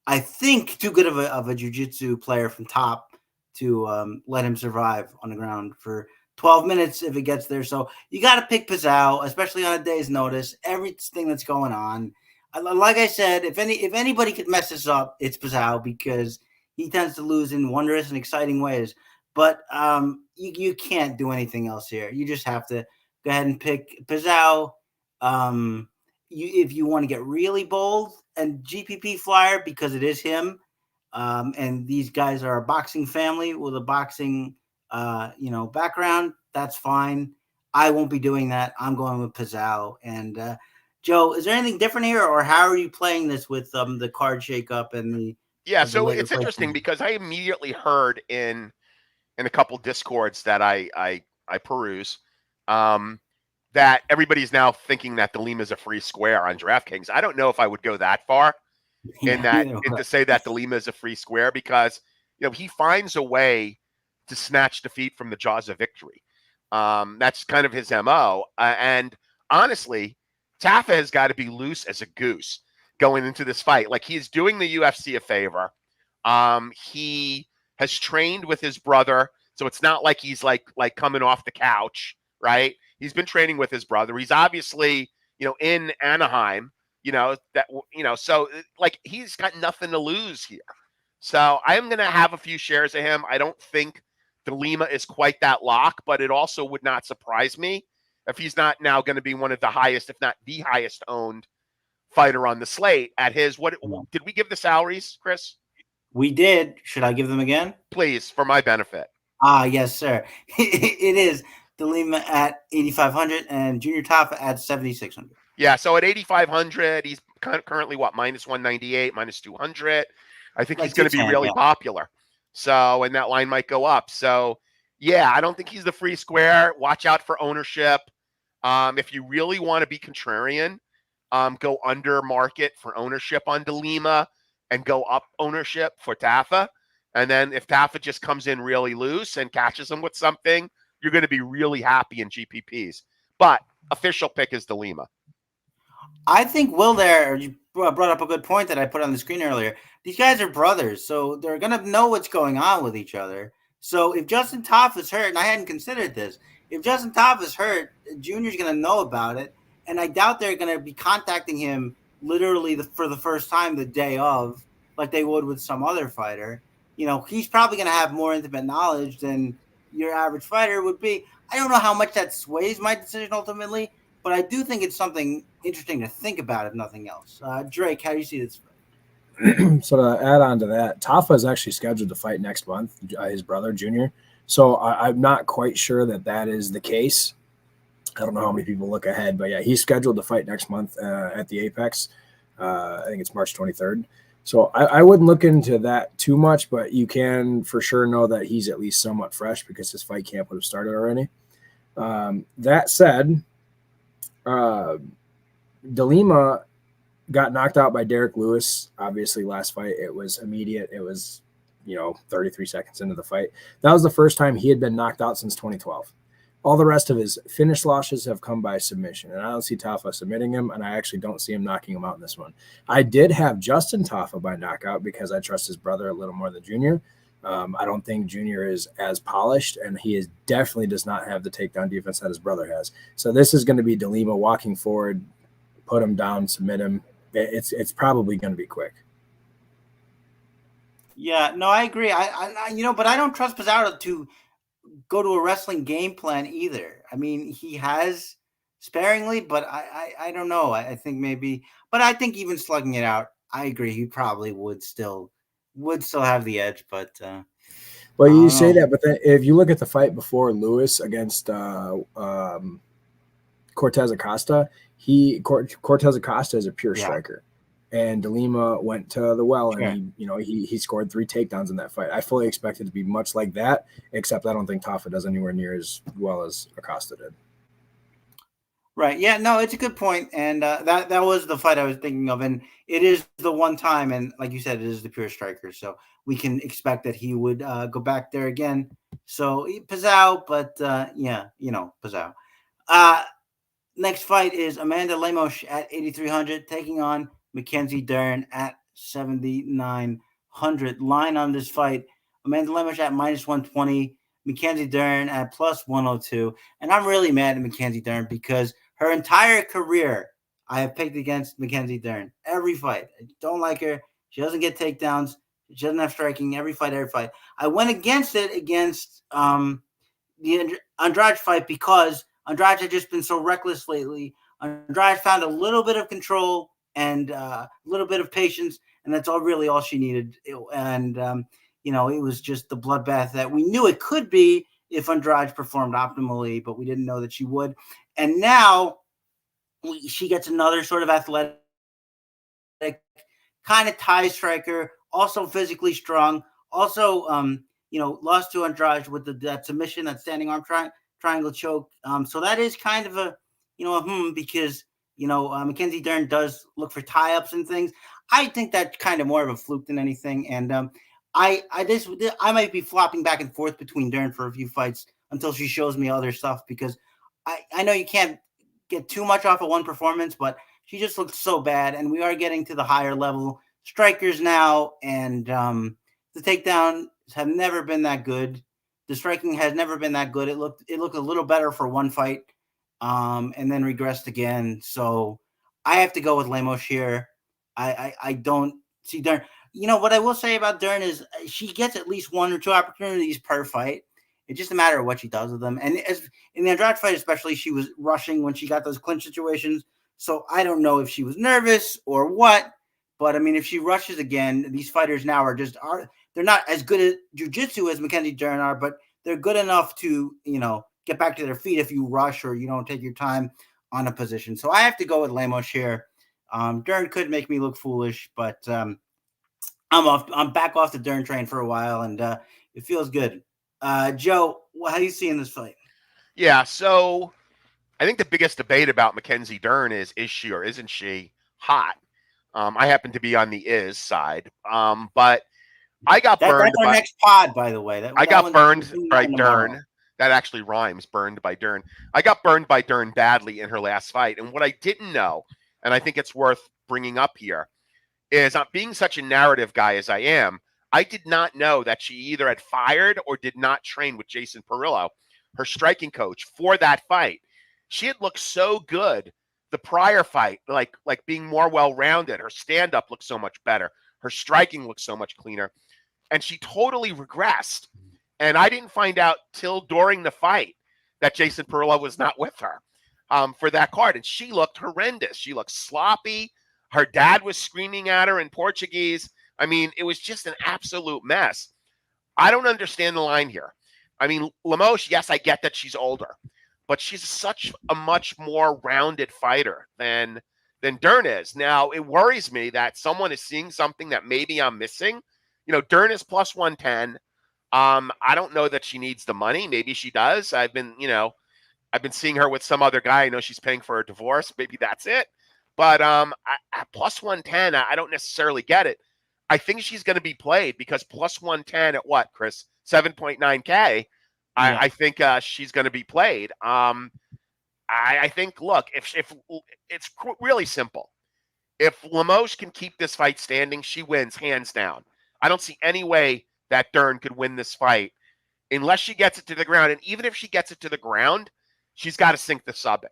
I think, too good of a jiu-jitsu player from top to let him survive on the ground for 12 minutes if it gets there. So you got to pick Pizarro, especially on a day's notice. Everything that's going on, like I said, if anybody could mess this up, it's Pizarro, because he tends to lose in wondrous and exciting ways. But you can't do anything else here. You just have to go ahead and pick Pizarro. If you want to get really bold, and GPP flyer, because it is him. And these guys are a boxing family with a boxing, background. That's fine. I won't be doing that. I'm going with Pizarro. And Joe, is there anything different here, or how are you playing this with the card shakeup and the? Yeah, so it's interesting because I immediately heard in a couple discords that I peruse that everybody's now thinking that De Lima is a free square on DraftKings. I don't know if I would go that far to say that De Lima is a free square, because he finds a way to snatch defeat from the jaws of victory. That's kind of his MO. And honestly, Tafa has got to be loose as a goose going into this fight. Like, he's doing the UFC a favor. He has trained with his brother, so it's not like he's like coming off the couch, right? He's been training with his brother. He's obviously, in Anaheim, so like he's got nothing to lose here. So I am going to have a few shares of him. I don't think De Lima is quite that lock, but it also would not surprise me if he's not now going to be one of the highest, if not the highest owned fighter on the slate at his. What did we give the salaries, Chris? We did. Should I give them again? Please, for my benefit. Yes, sir. It is De Lima at 8,500 and Junior Tafa at 7,600. Yeah, so at 8,500, he's currently minus 198, minus 200. I think Like he's going to be 210, really yeah. popular. So, and that line might go up. So, yeah, I don't think he's the free square. Watch out for ownership. If you really want to be contrarian, go under market for ownership on DeLima and go up ownership for Tafa. And then if Tafa just comes in really loose and catches him with something, you're going to be really happy in GPPs. But official pick is DeLima. I think you brought up a good point that I put on the screen earlier. These guys are brothers, so they're going to know what's going on with each other. So if Justin Toff is hurt, and I hadn't considered this, if Justin Toff is hurt, Junior's going to know about it, and I doubt they're going to be contacting him literally for the first time the day of, like they would with some other fighter. He's probably going to have more intimate knowledge than your average fighter would be. I don't know how much that sways my decision ultimately, but I do think it's something interesting to think about, if nothing else. Drake, how do you see this? So to add on to that, Tafa is actually scheduled to fight next month, his brother, Junior. So I'm not quite sure that is the case. I don't know how many people look ahead, but yeah, he's scheduled to fight next month at the Apex. I think it's March 23rd. So I wouldn't look into that too much, but you can for sure know that he's at least somewhat fresh because his fight camp would have started already. That said, DeLima got knocked out by Derek Lewis. Obviously, last fight, it was immediate. It was, 33 seconds into the fight. That was the first time he had been knocked out since 2012. All the rest of his finished losses have come by submission, and I don't see Tafa submitting him, and I actually don't see him knocking him out in this one. I did have Justin Tafa by knockout because I trust his brother a little more than Junior. I don't think Junior is as polished, and he definitely does not have the takedown defense that his brother has. So this is going to be DeLima walking forward, put him down, submit him. It's probably going to be quick. Yeah, no, I agree. But I don't trust Pizarro to go to a wrestling game plan either. I mean, he has sparingly, but I don't know. I think maybe, but I think even slugging it out, I agree. He probably would still have the edge, but well, you say that, but then if you look at the fight before Lewis against Cortez Acosta, Cortez Acosta is a pure striker, and DeLima went to the well, and he scored 3 takedowns in that fight. I fully expect it to be much like that, except I don't think Tafa does anywhere near as well as Acosta did. Right. Yeah, no, it's a good point. And that was the fight I was thinking of. And it is the one time. And like you said, it is the pure striker. So we can expect that he would go back there again. So Pizarro, but Pizarro. Next fight is Amanda Lemos at 8,300 taking on Mackenzie Dern at 7,900. Line on this fight, Amanda Lemos at -120, Mackenzie Dern at +102. And I'm really mad at Mackenzie Dern because her entire career, I have picked against Mackenzie Dern. Every fight. I don't like her. She doesn't get takedowns. She doesn't have striking. Every fight. I went against it against the Andrade fight because Andrade had just been so reckless lately. Andrade found a little bit of control and a little bit of patience, and that's all she needed. It was just the bloodbath that we knew it could be if Andrade performed optimally, but we didn't know that she would. And now she gets another sort of athletic, kind of tie striker, also physically strong, also lost to Andrade with that submission, that standing arm triangle choke. So that is kind of a because Mackenzie Dern does look for tie-ups and things. I think that's kind of more of a fluke than anything. And I might be flopping back and forth between Dern for a few fights until she shows me other stuff, because I know you can't get too much off of one performance, but she just looks so bad. And we are getting to the higher level strikers now, and the takedowns have never been that good. The striking has never been that good. It looked a little better for one fight, and then regressed again. So I have to go with Lemos here. I don't see Dern. What I will say about Dern is she gets at least 1 or 2 opportunities per fight. It's just a matter of what she does with them. And as in the Andrade fight, especially, she was rushing when she got those clinch situations. So I don't know if she was nervous or what. But I mean, if she rushes again, these fighters now they're not as good at jiu-jitsu as Mackenzie Dern are, but they're good enough to, get back to their feet if you rush or you don't take your time on a position. So I have to go with Lemos here. Dern could make me look foolish, but I'm back off the Dern train for a while, and it feels good. Joe, how are you seeing this fight? Yeah, so I think the biggest debate about Mackenzie Dern is she or isn't she hot? I happen to be on the is side, but I got That's burned our by next pod, by the way. I That got one's burned by tomorrow. Dern. That actually rhymes, burned by Dern. I got burned by Dern badly in her last fight, and what I didn't know, and I think it's worth bringing up here, is being such a narrative guy as I am, I did not know that she either had fired or did not train with Jason Perillo, her striking coach, for that fight. She had looked so good the prior fight, like being more well-rounded. Her stand-up looked so much better. Her striking looked so much cleaner. And she totally regressed. And I didn't find out till during the fight that Jason Perillo was not with her for that card. And she looked horrendous. She looked sloppy. Her dad was screaming at her in Portuguese. I mean, it was just an absolute mess. I don't understand the line here. I mean, Lemos, yes, I get that she's older, but she's such a much more rounded fighter than Dern is. Now, it worries me that someone is seeing something that maybe I'm missing. You know, Dern is plus 110. I don't know that she needs the money. Maybe she does. I've been seeing her with some other guy. I know she's paying for a divorce. Maybe that's it. But at plus 110, I don't necessarily get it. I think she's going to be played because plus 110 at what, Chris? 7.9K. Yeah. I think she's going to be played. I think, look, if it's really simple. If Lemos can keep this fight standing, she wins hands down. I don't see any way that Dern could win this fight unless she gets it to the ground. And even if she gets it to the ground, she's got to sink the sub in,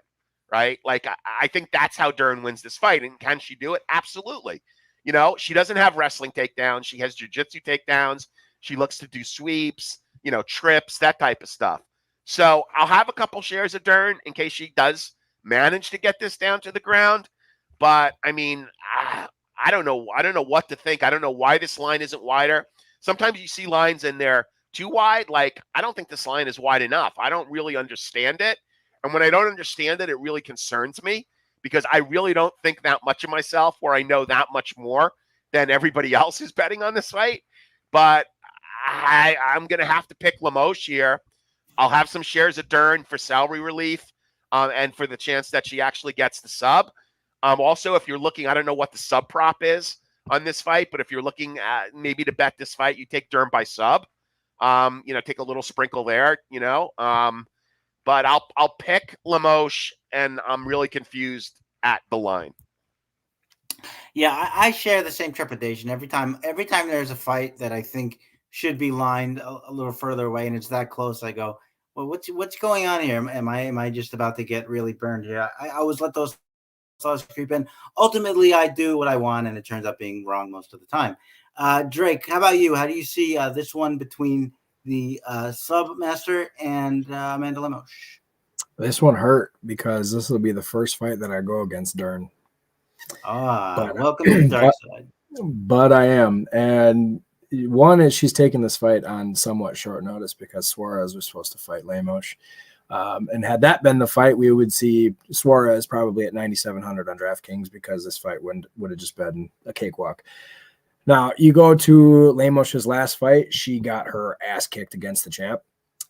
right? Like, I think that's how Dern wins this fight. And can she do it? Absolutely. You know, she doesn't have wrestling takedowns. She has jiu-jitsu takedowns. She looks to do sweeps, trips, that type of stuff. So I'll have a couple shares of Dern in case she does manage to get this down to the ground. But I mean, I don't know. I don't know what to think. I don't know why this line isn't wider. Sometimes you see lines and they're too wide. Like, I don't think this line is wide enough. I don't really understand it. And when I don't understand it, it really concerns me because I really don't think that much of myself where I know that much more than everybody else is betting on this fight. But I'm going to have to pick Lemos here. I'll have some shares of Dern for salary relief and for the chance that she actually gets the sub. Also, if you're looking, I don't know what the sub prop is on this fight, but if you're looking at maybe to bet this fight, you take Dern by sub. Take a little sprinkle there, but I'll pick Lemos, and I'm really confused at the line. Yeah, I share the same trepidation every time there's a fight that I think should be lined a little further away, and it's that close. I go, well, what's going on here? Am I just about to get really burned here? I always let those thoughts creep in. Ultimately, I do what I want, and it turns out being wrong most of the time. Drake, how about you? How do you see this one between the Submaster and Amanda Lemos? This one hurt because this will be the first fight that I go against Dern. Welcome to the dark side. But I am. And one is she's taking this fight on somewhat short notice because Suarez was supposed to fight Lemos. And had that been the fight, we would see Suarez probably at 9,700 on DraftKings because this fight would have just been a cakewalk. Now, you go to Lemos's last fight, she got her ass kicked against the champ.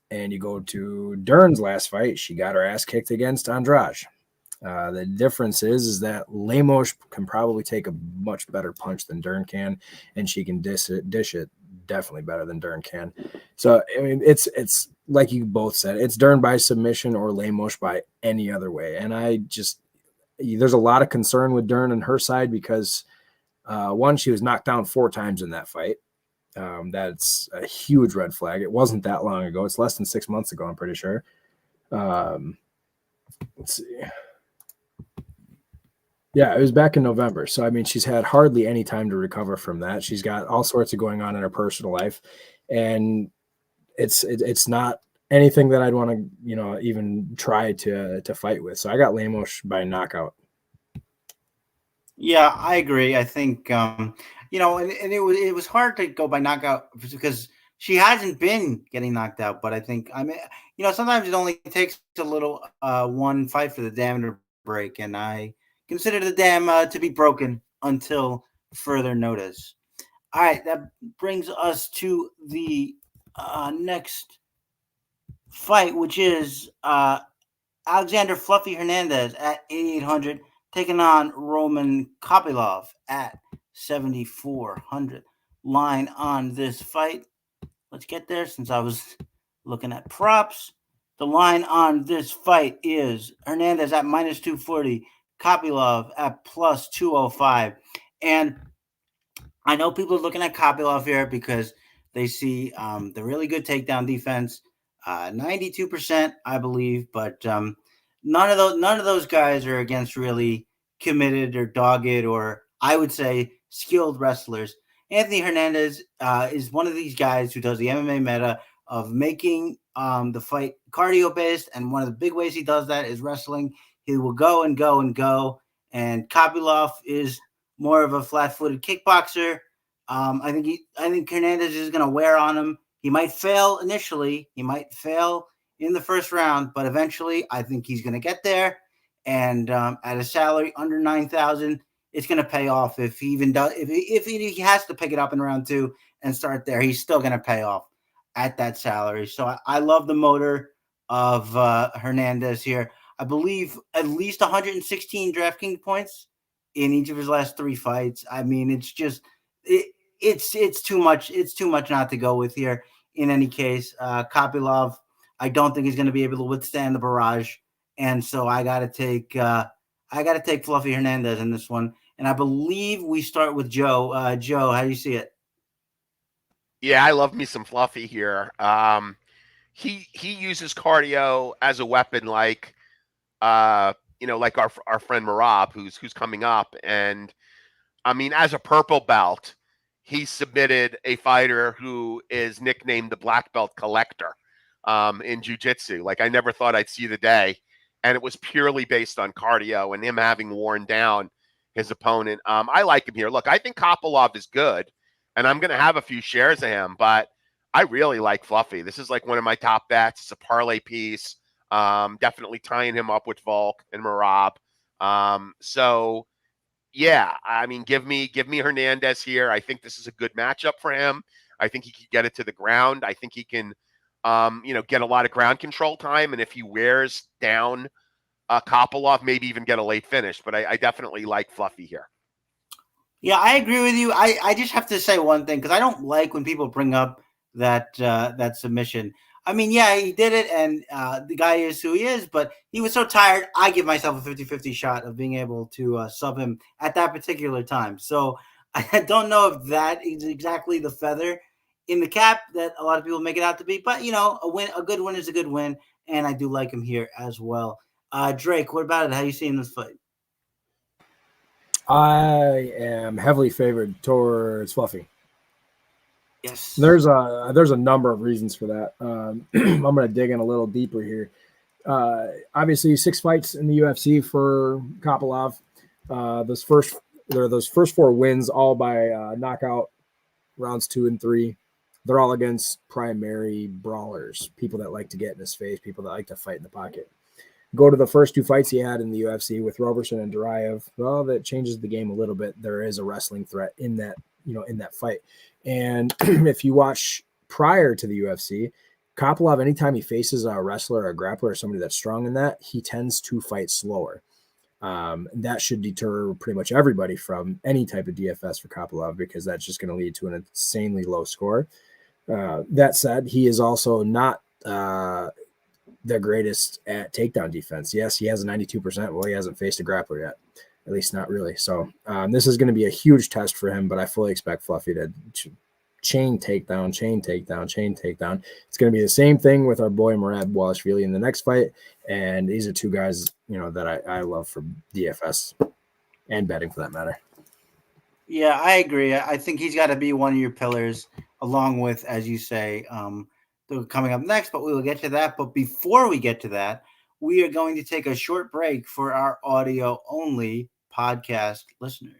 And you go to Dern's last fight, she got her ass kicked against Andrade. The difference is that Lemos can probably take a much better punch than Dern can, and she can dish it definitely better than Dern can. So, I mean, it's like you both said, it's Dern by submission or Lemos by any other way. And there's a lot of concern with Dern on her side because, one, she was knocked down 4 times in that fight. That's a huge red flag. It wasn't that long ago. It's less than 6 months ago, I'm pretty sure. Let's see. Yeah, it was back in November. So, I mean, she's had hardly any time to recover from that. She's got all sorts of going on in her personal life. And it's not anything that I'd want to, even try to fight with. So I got Lemos by knockout. Yeah, I agree. I think, and it was hard to go by knockout because she hasn't been getting knocked out. But I think, sometimes it only takes a little one fight for the dam to break. And I consider the dam to be broken until further notice. All right, that brings us to the next fight, which is Alexander Fluffy Hernandez at 8,800, taking on Roman Kopylov at 7,400. Line on this fight. Let's get there since I was looking at props. The line on this fight is Hernandez at minus 240, Kopylov at plus 205. And I know people are looking at Kopylov here because they see the really good takedown defense, 92%, I believe, but none of those guys are against really committed or dogged or I would say skilled wrestlers. Anthony Hernandez is one of these guys who does the MMA meta of making the fight cardio based, and one of the big ways he does that is wrestling. He will go and go and go, and Kopylov is more of a flat-footed kickboxer. I think Hernandez is going to wear on him. He might fail initially. He might fail in the first round, but eventually, I think he's going to get there. And at a salary under 9,000, it's going to pay off. If he even does, if he has to pick it up in round 2 and start there, he's still going to pay off at that salary. So I love the motor of Hernandez here. I believe at least 116 DraftKings points in each of his last 3 fights. I mean, it's just it's too much. It's too much not to go with here. In any case, Kopylov, I don't think he's going to be able to withstand the barrage, and so I got to take Fluffy Hernandez in this one. And I believe we start with Joe. Joe, how do you see it? Yeah, I love me some Fluffy here. He uses cardio as a weapon, like like our friend Marab, who's coming up. And I mean, as a purple belt, he submitted a fighter who is nicknamed the Black Belt Collector in jiu-jitsu. Like, I never thought I'd see the day, and it was purely based on cardio and him having worn down his opponent. I like him here. Look, I think Kopylov is good, and I'm going to have a few shares of him, but I really like Fluffy. This is like one of my top bets. It's a parlay piece. Definitely tying him up with Volk and Marab. So yeah, I mean, give me Hernandez here. I think this is a good matchup for him. I think he can get it to the ground. I think he can, get a lot of ground control time. And if he wears down Kopylov, maybe even get a late finish. But I definitely like Fluffy here. Yeah, I agree with you. I just have to say one thing, because I don't like when people bring up that submission. I mean, yeah, he did it, and the guy is who he is, but he was so tired, I give myself a 50-50 shot of being able to sub him at that particular time. So I don't know if that is exactly the feather in the cap that a lot of people make it out to be, but, a good win is a good win, and I do like him here as well. Drake, what about it? How are you seeing this fight? I am heavily favored towards Fluffy. Yes. There's a number of reasons for that. I'm going to dig in a little deeper here. Obviously, 6 fights in the UFC for Kopylov. Those first 4 wins, all by knockout, rounds 2 and 3. They're all against primary brawlers, people that like to get in his face, people that like to fight in the pocket. Go to the first 2 fights he had in the UFC with Roberson and Duraev. Well, that changes the game a little bit. There is a wrestling threat in that, in that fight. And if you watch prior to the UFC, Kopylov, anytime he faces a wrestler or a grappler or somebody that's strong in that, he tends to fight slower. That should deter pretty much everybody from any type of DFS for Kopylov, because that's just going to lead to an insanely low score. That said, he is also not the greatest at takedown defense. Yes, he has a 92%. Well, he hasn't faced a grappler yet, at least not really. So this is going to be a huge test for him, but I fully expect Fluffy to chain takedown. It's going to be the same thing with our boy Merab Walashvili in the next fight. And these are 2 guys, that I love for DFS and betting for that matter. Yeah, I agree. I think he's got to be one of your pillars, along with, as you say, coming up next, but we will get to that. But before we get to that, we are going to take a short break for our audio-only podcast listeners.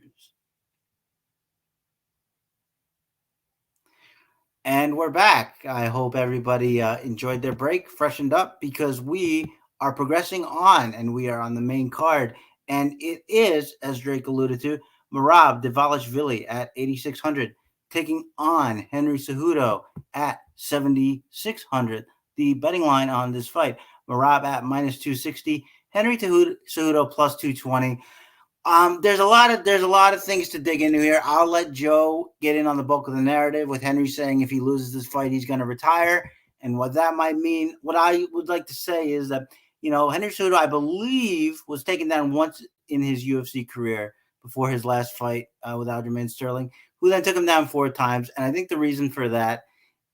And we're back. I hope everybody enjoyed their break, freshened up, because we are progressing on, and we are on the main card. And it is, as Drake alluded to, Merab Dvalishvili at 8,600, taking on Henry Cejudo at 7,600. The betting line on this fight, Merab at -260, Henry Cejudo plus 220. There's a lot of things to dig into here. I'll let Joe get in on the bulk of the narrative with Henry saying if he loses this fight, he's going to retire, and what that might mean. What I would like to say is that Henry Cejudo, I believe, was taken down once in his UFC career before his last fight with Aljamain Sterling, who then took him down 4 times, and I think the reason for that,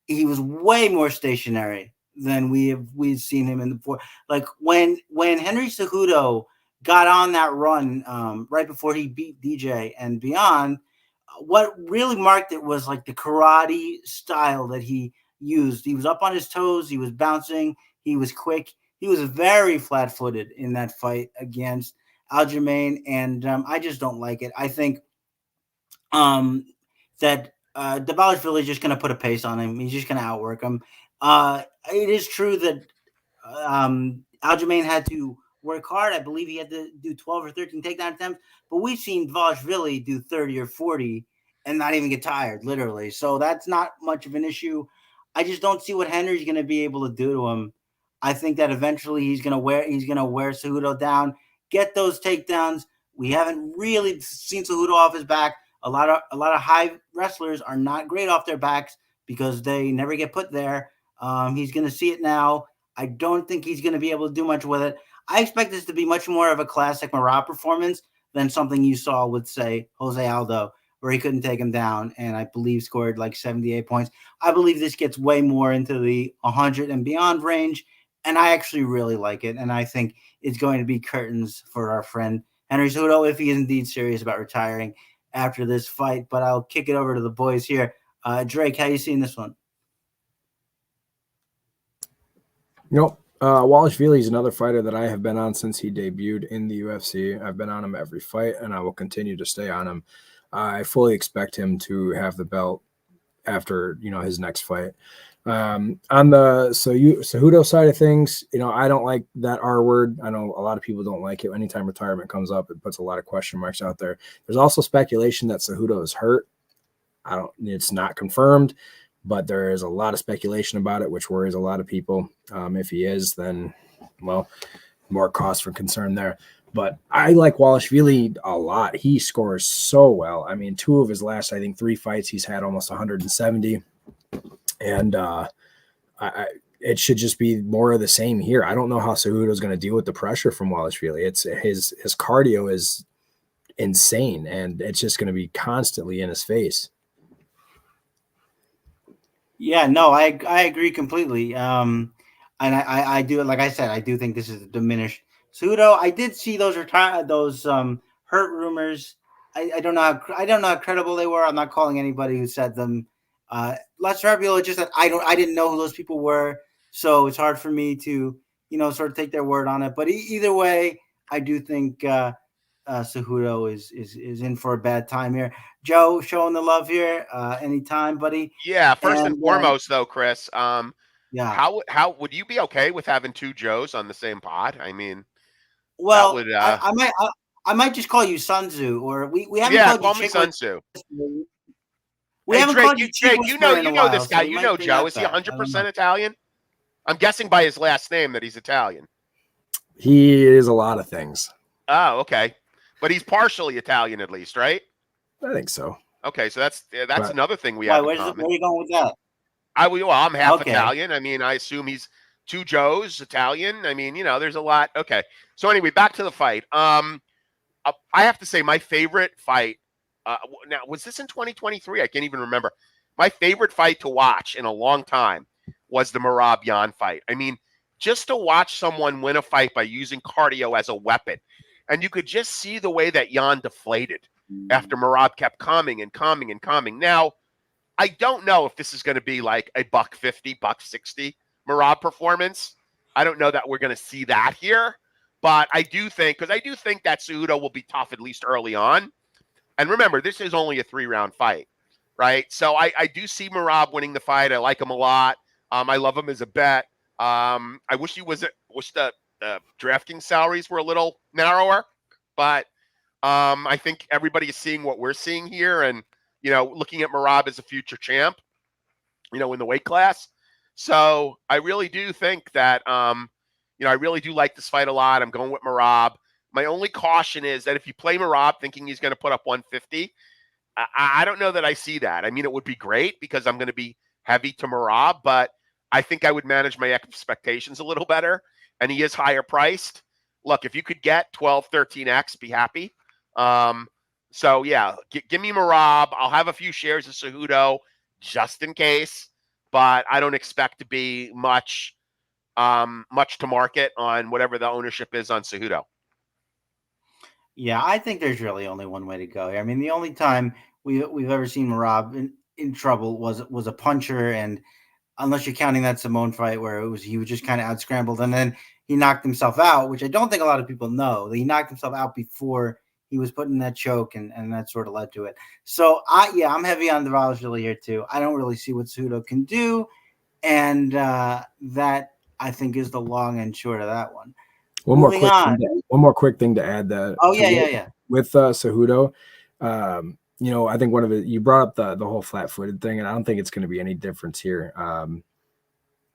he was way more stationary than we've seen him in the before. Like when Henry Cejudo got on that run right before he beat DJ and beyond, what really marked it was like the karate style that he used. He was up on his toes. He was bouncing. He was quick. He was very flat-footed in that fight against Aljamain, and I just don't like it. I think that Dabalishvili is just going to put a pace on him. He's just going to outwork him. It is true that Aljamain had to work hard. I believe he had to do 12 or 13 takedown attempts, but we've seen Dabalishvili do 30 or 40 and not even get tired, literally. So that's not much of an issue. I just don't see what Henry's going to be able to do to him. I think that eventually he's going to wear Cejudo down, get those takedowns. We haven't really seen Cejudo off his back. A lot of high wrestlers are not great off their backs because they never get put there. He's going to see it now. I don't think he's going to be able to do much with it. I expect this to be much more of a classic Merab performance than something you saw with, say, Jose Aldo, where he couldn't take him down and I believe scored like 78 points. I believe this gets way more into the 100 and beyond range, and I actually really like it, and I think it's going to be curtains for our friend Henry Cejudo if he is indeed serious about retiring after this fight. But I'll kick it over to the boys here. Drake, how you seeing this one? Walishvili is another fighter that I have been on since he debuted in the UFC. I've been on him every fight, and I will continue to stay on him. I fully expect him to have the belt after his next fight. On the Cejudo side of things, I don't like that R word. I know a lot of people don't like it. Anytime retirement comes up, it puts a lot of question marks out there. There's also speculation that Cejudo is hurt. It's not confirmed, but there is a lot of speculation about it, which worries a lot of people. If he is, then, well, more cause for concern there. But I like Walishvili a lot. He scores so well. I mean, 2 of his last, 3 fights, he's had almost 170. And it should just be more of the same here. I don't know how Cejudo is going to deal with the pressure from Walishvili. It's his cardio is insane, and it's just going to be constantly in his face. Yeah, no, I agree completely. And I do, like I said, I do think this is a diminished Cejudo. I did see those hurt rumors. I don't know how credible they were. I'm not calling anybody who said them. Lester Fabiola just said I didn't know who those people were, so it's hard for me to sort of take their word on it. But either way, I do think Cejudo is in for a bad time here. Joe, showing the love here, anytime, buddy. Yeah, first and foremost, though, Chris. Yeah. How would you be okay with having 2 Joes on the same pod? I mean, well, that would, I might just call you Sun Tzu, or we haven't called call you me Sun Tzu. We haven't Drake, called you Chick you know this guy. So You know Joe. Is he 100% Italian? I'm guessing by his last name that he's Italian. He is a lot of things. Oh, okay. But he's partially Italian at least, right? I think so. Okay, so that's another thing we have in common. Where are you going with that? I'm half Italian. I mean, I assume he's 2 Joes, Italian. I mean, there's a lot. Okay. So anyway, back to the fight. I have to say my favorite fight, now, was this in 2023? I can't even remember. My favorite fight to watch in a long time was the Merab Yan fight. I mean, just to watch someone win a fight by using cardio as a weapon. And you could just see the way that Yan deflated after Merab kept coming and coming and coming. Now, I don't know if this is going to be like a $150, $160 Merab performance. I don't know that we're going to see that here. But I do think that Cejudo will be tough at least early on. And remember, this is only a 3-round fight, right? So I do see Merab winning the fight. I like him a lot. I love him as a bet. I wish the DraftKings salaries were a little narrower, but I think everybody is seeing what we're seeing here, and looking at Merab as a future champ, in the weight class. So I really do think that, I really do like this fight a lot. I'm going with Merab. My only caution is that if you play Merab thinking he's going to put up 150, I don't know that I see that. I mean, it would be great because I'm going to be heavy to Merab, but I think I would manage my expectations a little better, and he is higher priced. Look, if you could get 12, 13x, be happy. So yeah, give me Merab. I'll have a few shares of Cejudo just in case, but I don't expect to be much to market on whatever the ownership is on Cejudo. Yeah, I think there's really only one way to go. I mean, the only time we've ever seen Merab in trouble was a puncher, and unless you're counting that Simone fight where he was just kind of out scrambled, and then he knocked himself out, which I don't think a lot of people know. That he knocked himself out before he was put in that choke, and that sort of led to it. So I'm heavy on the Dvalishvili here too. I don't really see what Cejudo can do, and that I think is the long and short of that one. One more quick thing to add that. Oh yeah. With Cejudo, I think one of it, you brought up the whole flat-footed thing, and I don't think it's going to be any difference here.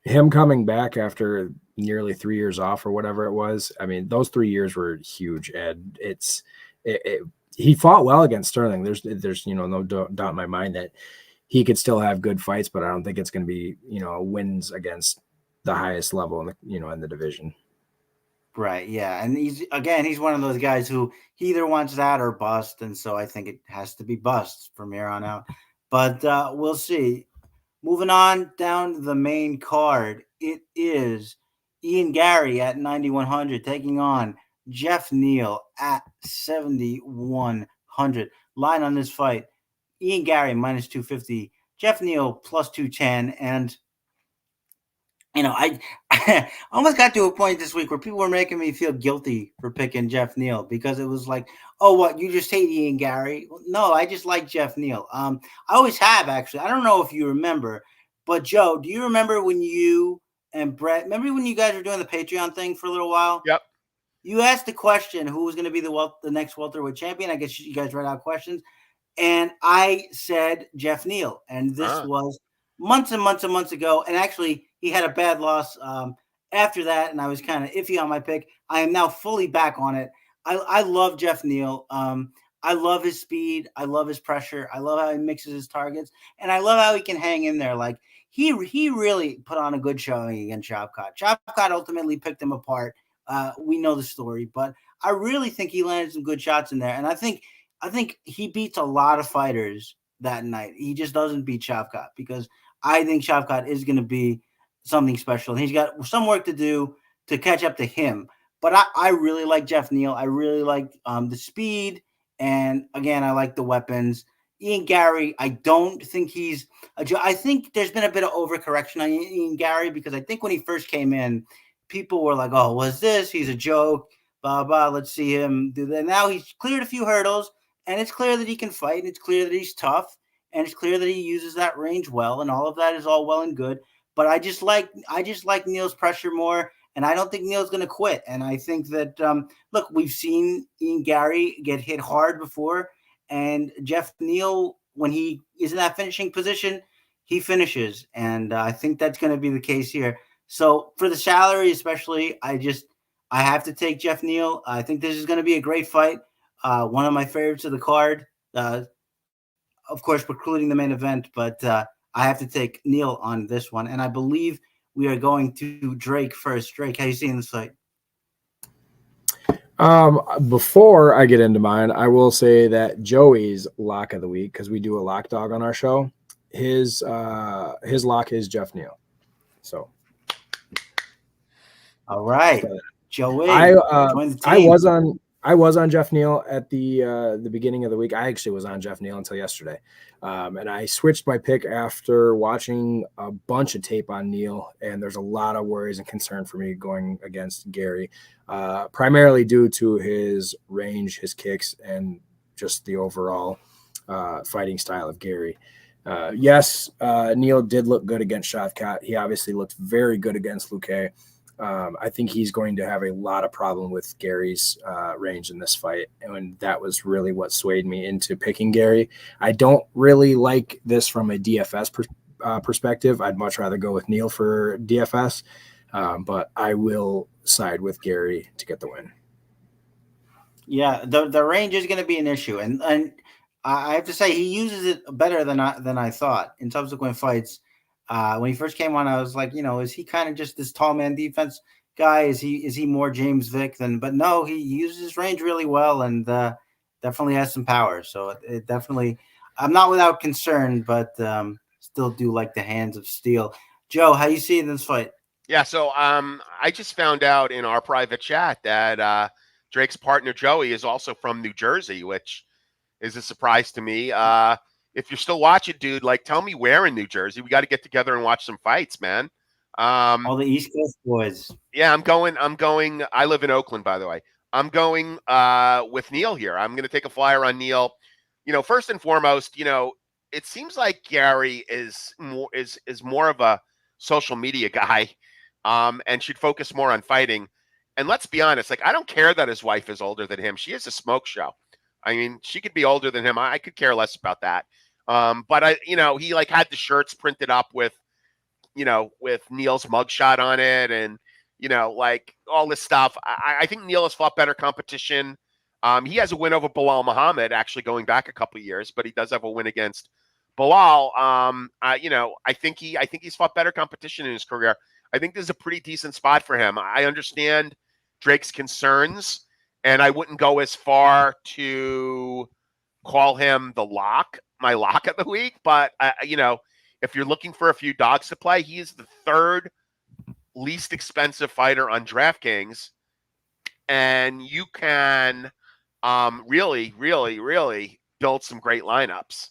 Him coming back after nearly 3 years off or whatever it was, I mean, those 3 years were huge, Ed. He fought well against Sterling. There's no doubt in my mind that he could still have good fights, but I don't think it's going to be wins against the highest level in the division. Right, yeah, and he's one of those guys who he either wants that or bust, and so I think it has to be bust from here on out. But we'll see. Moving on down the main card, it is Ian Gary at 9,100 taking on Jeff Neal at 7,100. Line on this fight: Ian Gary minus 250, Jeff Neal plus 210, and I almost got to a point this week where people were making me feel guilty for picking Jeff Neal because it was like, oh, what, you just hate Ian Gary? No, I just like Jeff Neal. I always have, actually. I don't know if you remember, but Joe, do you remember when you and Brett, remember when you guys were doing the Patreon thing for a little while? Yep. You asked the question, who was going to be the next welterweight champion? I guess you guys read out questions. And I said Jeff Neal. And this was months and months and months ago. And actually, he had a bad loss after that, and I was kind of iffy on my pick. I am now fully back on it. I love Jeff Neal. I love his speed. I love his pressure. I love how he mixes his targets, and I love how he can hang in there. Like he really put on a good showing against Shavkat. Shavkat ultimately picked him apart. We know the story, but I really think he landed some good shots in there, and I think he beats a lot of fighters that night. He just doesn't beat Shavkat because I think Shavkat is going to be something special. And he's got some work to do to catch up to him. But I really like Jeff Neal. I really like the speed. And again, I like the weapons. Ian Gary, I don't think I think there's been a bit of overcorrection on Ian Gary because I think when he first came in, people were like, oh, what's this? He's a joke, blah, blah. Let's see him do that. Now he's cleared a few hurdles, and it's clear that he can fight, and it's clear that he's tough, and it's clear that he uses that range well, and all of that is all well and good. But I just like Neal's pressure more, and I don't think Neal's going to quit. And I think that, look, we've seen Ian Gary get hit hard before, and Jeff Neal, when he is in that finishing position, he finishes. And I think that's going to be the case here. So for the salary especially, I have to take Jeff Neal. I think this is going to be a great fight. One of my favorites of the card, of course, precluding the main event, but I have to take Neal on this one. And I believe we are going to Drake first. Drake, how you seeing this fight? Before I get into mine, I will say that Joey's lock of the week, because we do a lock dog on our show, his lock is Jeff Neal. So, all right, Joey. I was on Jeff Neal at the beginning of the week. I actually was on Jeff Neal until yesterday. And I switched my pick after watching a bunch of tape on Neal, and there's a lot of worries and concern for me going against Gary, primarily due to his range, his kicks, and just the overall fighting style of Gary. Yes, Neal did look good against Shavkat. He obviously looked very good against Luque. I think he's going to have a lot of problem with Gary's range in this fight. And that was really what swayed me into picking Gary. I don't really like this from a DFS perspective. I'd much rather go with Neil for DFS, but I will side with Gary to get the win. Yeah, the range is going to be an issue, and I have to say he uses it better than I thought in subsequent fights. When he first came on, I was like, is he kind of just this tall man defense guy? Is he more James Vick than? But no, he uses his range really well and definitely has some power. So it definitely, I'm not without concern, but still do like the hands of steel. Joe, how you see this fight? Yeah, so I just found out in our private chat that Drake's partner Joey is also from New Jersey, which is a surprise to me. If you're still watching, dude, like tell me where in New Jersey. We got to get together and watch some fights, man. All the East Coast boys. Yeah, I'm going. I live in Oakland, by the way. I'm going with Neil here. I'm going to take a flyer on Neil. First and foremost, it seems like Gary is more of a social media guy, and should focus more on fighting. And let's be honest, like I don't care that his wife is older than him. She is a smoke show. I mean, she could be older than him. I could care less about that. But he like had the shirts printed up with Neil's mugshot on it, and like all this stuff. I think Neil has fought better competition. He has a win over Bilal Muhammad, actually going back a couple of years, but he does have a win against Bilal. I think he's fought better competition in his career. I think this is a pretty decent spot for him. I understand Drake's concerns, and I wouldn't go as far to call him my lock of the week. But if you're looking for a few dogs to play, he is the third least expensive fighter on DraftKings, and you can really, really, really build some great lineups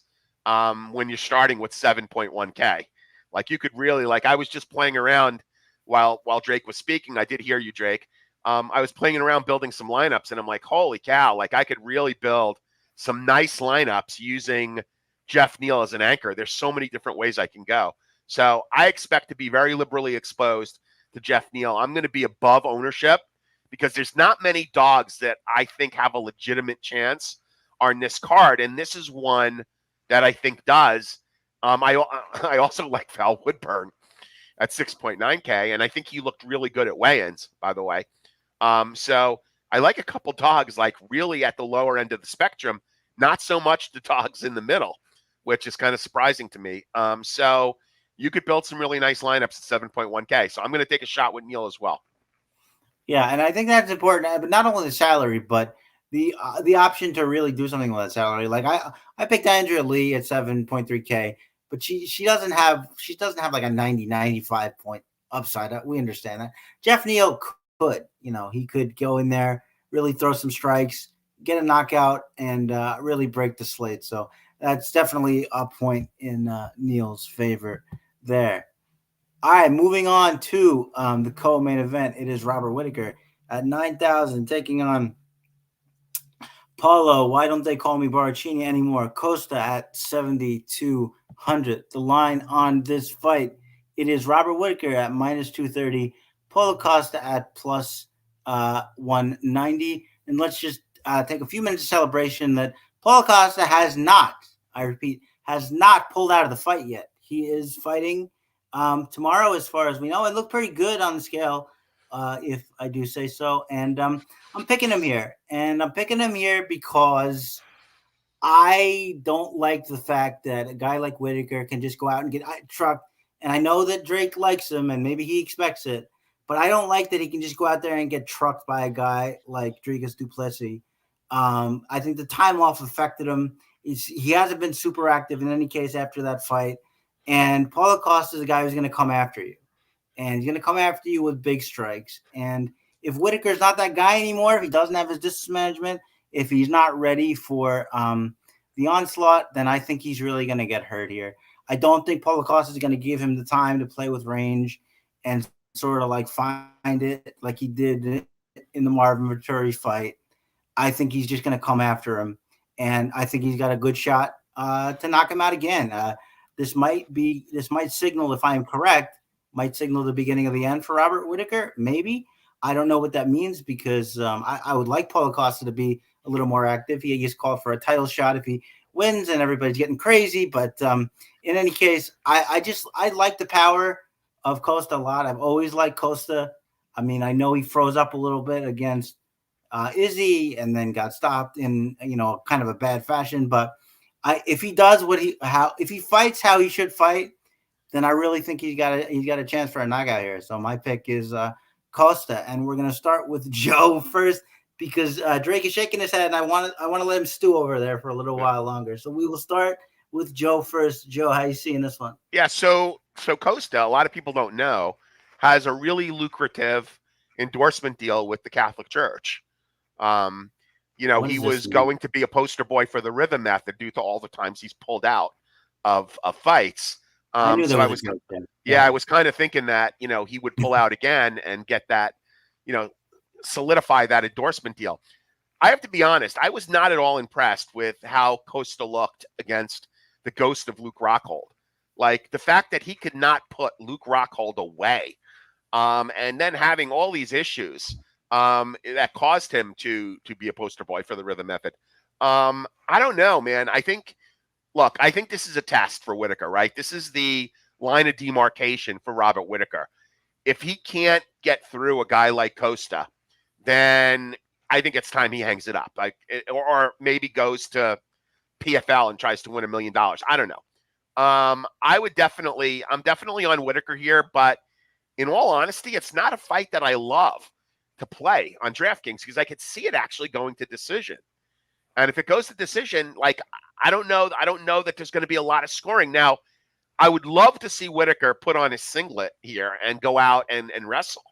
when you're starting with 7.1K. Like you could really, like I was just playing around while Drake was speaking. I did hear you, Drake. I was playing around building some lineups, and I'm like, holy cow, like I could really build some nice lineups using Jeff Neal as an anchor. There's so many different ways I can go. So I expect to be very liberally exposed to Jeff Neal. I'm going to be above ownership because there's not many dogs that I think have a legitimate chance on this card. And this is one that I think does. I also like Val Woodburn at 6.9K, and I think he looked really good at weigh-ins, by the way. So I like a couple dogs like really at the lower end of the spectrum, not so much the dogs in the middle, which is kind of surprising to me. So you could build some really nice lineups at 7.1K. So I'm going to take a shot with Neil as well. Yeah, and I think that's important, but not only the salary, but the option to really do something with that salary. Like I picked Andrea Lee at 7.3K, but she doesn't have like a 95 point upside. We understand that. Jeff Neal could, he could go in there, really throw some strikes, get a knockout, and really break the slate. So that's definitely a point in Neal's favor there. All right, moving on to the co-main event. It is Robert Whittaker at 9,000 taking on Paulo. Why don't they call me Baracchini anymore? Costa at 7,200. The line on this fight, it is Robert Whittaker at minus 230. Paulo Costa at plus 190. And let's just take a few minutes of celebration that Paulo Costa has not, I repeat, has not pulled out of the fight yet. He is fighting tomorrow, as far as we know. It looked pretty good on the scale, if I do say so. And I'm picking him here. And I'm picking him here because I don't like the fact that a guy like Whittaker can just go out and get trucked. And I know that Drake likes him, and maybe he expects it. But I don't like that he can just go out there and get trucked by a guy like Dricus du Plessis. I think the time off affected him. He hasn't been super active in any case after that fight. And Paulo Costa is a guy who's going to come after you. And he's going to come after you with big strikes. And if Whittaker's not that guy anymore, if he doesn't have his distance management, if he's not ready for the onslaught, then I think he's really going to get hurt here. I don't think Paulo Costa is going to give him the time to play with range and sort of like find it like he did in the Marvin Vettori fight. I think he's just going to come after him. And I think he's got a good shot to knock him out again. This might signal, if I am correct, might signal the beginning of the end for Robert Whittaker. Maybe. I don't know what that means because I would like Paulo Costa to be a little more active. He just called for a title shot if he wins, and everybody's getting crazy. But in any case, I like the power of Costa a lot. I've always liked Costa. I mean, I know he froze up a little bit against Izzy and then got stopped in, kind of a bad fashion. But if he does if he fights how he should fight, then I really think he's got a chance for a knockout here. So my pick is Costa, and we're gonna start with Joe first because Drake is shaking his head, and I want to let him stew over there for a little while longer. So we will start with Joe first. Joe, how you seeing this one? Yeah, so Costa, a lot of people don't know, has a really lucrative endorsement deal with the Catholic Church. He was going to be a poster boy for the rhythm method due to all the times he's pulled out of fights. I knew so that I was I was kind of thinking that, he would pull out again and get that, solidify that endorsement deal. I have to be honest, I was not at all impressed with how Costa looked against the ghost of Luke Rockhold. Like the fact that he could not put Luke Rockhold away, and then having all these issues that caused him to be a poster boy for the rhythm method. I don't know, man. I think this is a test for Whittaker, right? This is the line of demarcation for Robert Whittaker. If he can't get through a guy like Costa, then I think it's time he hangs it up, or maybe goes to PFL and tries to win $1 million. I don't know. I'm definitely on Whittaker here, but in all honesty, it's not a fight that I love to play on DraftKings because I could see it actually going to decision. And if it goes to decision, I don't know that there's going to be a lot of scoring. Now, I would love to see Whittaker put on his singlet here and go out and wrestle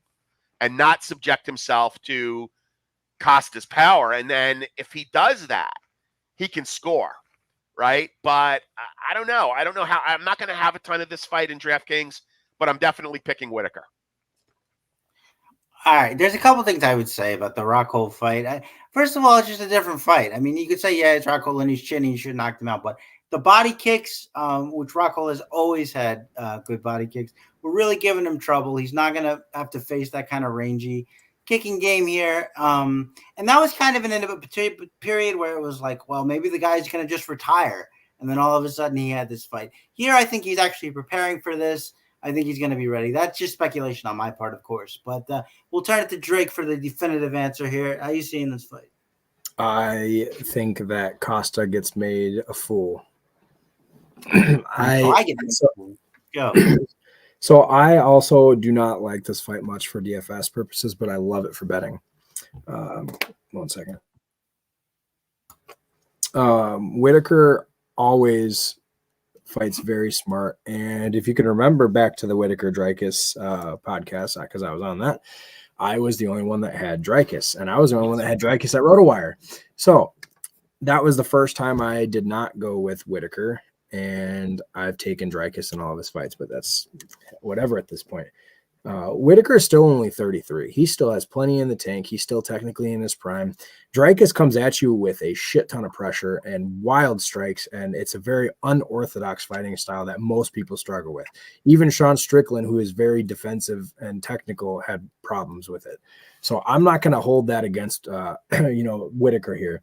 and not subject himself to Costa's power. And then if he does that, he can score, right? But I don't know. I don't know how. I'm not going to have a ton of this fight in DraftKings, but I'm definitely picking Whittaker. All right, there's a couple things I would say about the Rockhold fight. First of all, it's just a different fight. I mean, you could say, yeah, it's Rockhold and he's chinny, you should knock him out. But the body kicks, which Rockhold has always had good body kicks, were really giving him trouble. He's not going to have to face that kind of rangy kicking game here. And that was kind of an end of a period where it was like, well, maybe the guy's going to just retire. And then all of a sudden he had this fight. Here, I think he's actually preparing for this. I think he's going to be ready. That's just speculation on my part, of course. But we'll turn it to Drake for the definitive answer here. How are you seeing this fight? I think that Costa gets made a fool. So I also do not like this fight much for DFS purposes, but I love it for betting. 1 second. Whittaker always fights very smart, and if you can remember back to the Whittaker Dreykus podcast, because I was on that, I was the only one that had Dreykus, and I was the only one that had Dreykus at RotoWire. So that was the first time I did not go with Whittaker, and I've taken Dreykus in all of his fights, but that's whatever at this point. Whittaker is still only 33. He still has plenty in the tank. He's still technically in his prime. Dreykus comes at you with a shit ton of pressure and wild strikes, and it's a very unorthodox fighting style that most people struggle with. Even Sean Strickland, who is very defensive and technical, had problems with it. So I'm not going to hold that against Whittaker here.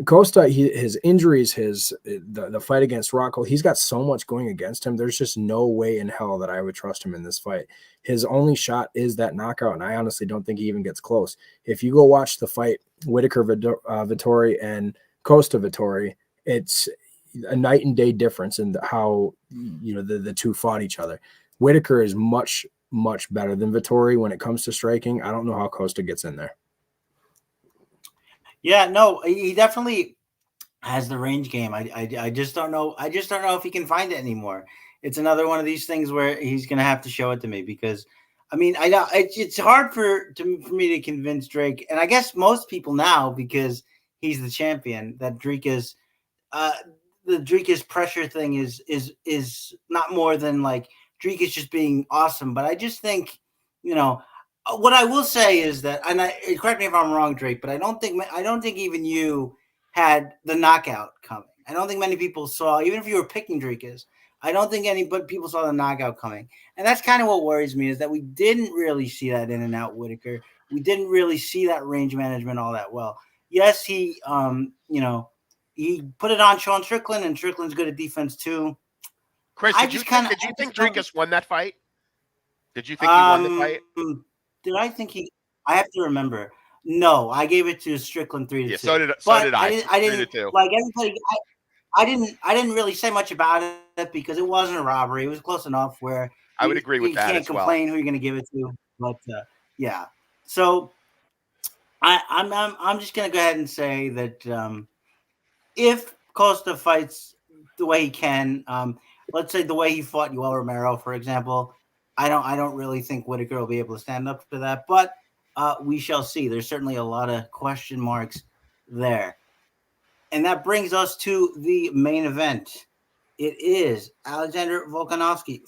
Costa, his injuries, the fight against Rockhold, he's got so much going against him. There's just no way in hell that I would trust him in this fight. His only shot is that knockout, and I honestly don't think he even gets close. If you go watch the fight, Whittaker Vettori and Costa Vettori, it's a night and day difference in how the two fought each other. Whittaker is much, much better than Vettori when it comes to striking. I don't know how Costa gets in there. Yeah, no, he definitely has the range game. I just don't know. I just don't know if he can find it anymore. It's another one of these things where he's going to have to show it to me because, I mean, I know it's hard for me to convince Drake, and I guess most people now because he's the champion that Drake is. The Drake pressure thing is not more than like Drake is just being awesome. But I just think, what I will say is that, and correct me if I'm wrong, Drake, but I don't think even you had the knockout coming. I don't think many people saw, even if you were picking Drake, I don't think people saw the knockout coming. And that's kind of what worries me, is that we didn't really see that in and out Whittaker. We didn't really see that range management all that well. Yes, he put it on Sean Strickland, and Strickland's good at defense too. Chris, did you think Drinkus won that fight? Did you think he won the fight? Did I think he? I have to remember. No, I gave it to Strickland 3-2. Yeah, so did I. I didn't like everybody. I didn't really say much about it because it wasn't a robbery. It was close enough where I would agree with that. You can't complain who you're going to give it to, but yeah. So I'm just going to go ahead and say that if Costa fights the way he can, let's say the way he fought Yoel Romero, for example, I don't really think Whittaker will be able to stand up to that, but we shall see. There's certainly a lot of question marks there. And that brings us to the main event. It is Alexander Volkanovski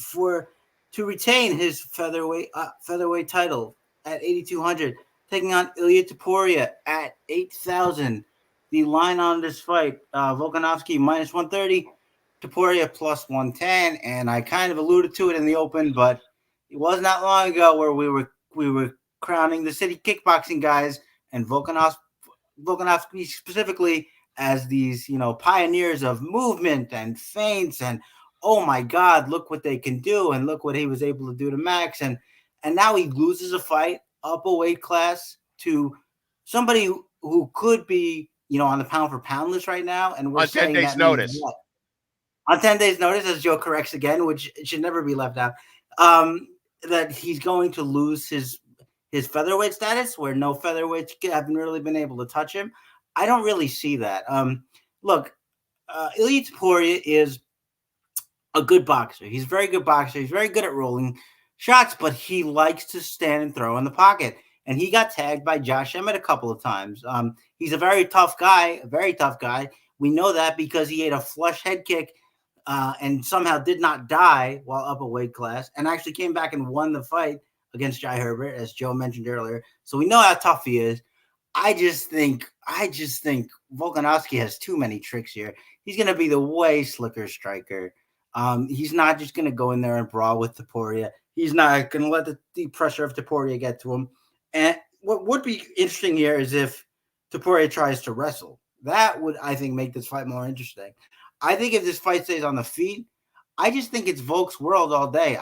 to retain his featherweight title at 8,200, taking on Ilia Topuria at 8,000. The line on this fight, Volkanovski minus 130, Topuria plus 110, and I kind of alluded to it in the open, but it wasn't that long ago where we were crowning the city kickboxing guys and Volkanovski specifically as these, pioneers of movement and feints, and oh my God, look what they can do, and look what he was able to do to Max, and now he loses a fight up a weight class to somebody who could be, on the pound for pound list right now, and we're on 10 days notice. On 10 days notice, as Joe corrects again, which should never be left out, that he's going to lose his featherweight status, where no featherweights haven't really been able to touch him. I don't really see that. Look, Ilia Topuria is a good boxer. He's a very good boxer. He's very good at rolling shots, but he likes to stand and throw in the pocket. And he got tagged by Josh Emmett a couple of times. He's a very tough guy, We know that because he ate a flush head kick and somehow did not die while up a weight class, and actually came back and won the fight against Jai Herbert, as Joe mentioned earlier. So we know how tough he is. I just think Volkanovski has too many tricks here. He's going to be the way slicker striker. He's not just going to go in there and brawl with Topuria. He's not going to let the pressure of Topuria get to him. And what would be interesting here is if Topuria tries to wrestle. That would, I think, make this fight more interesting. I think if this fight stays on the feet, I just think it's Volk's world all day.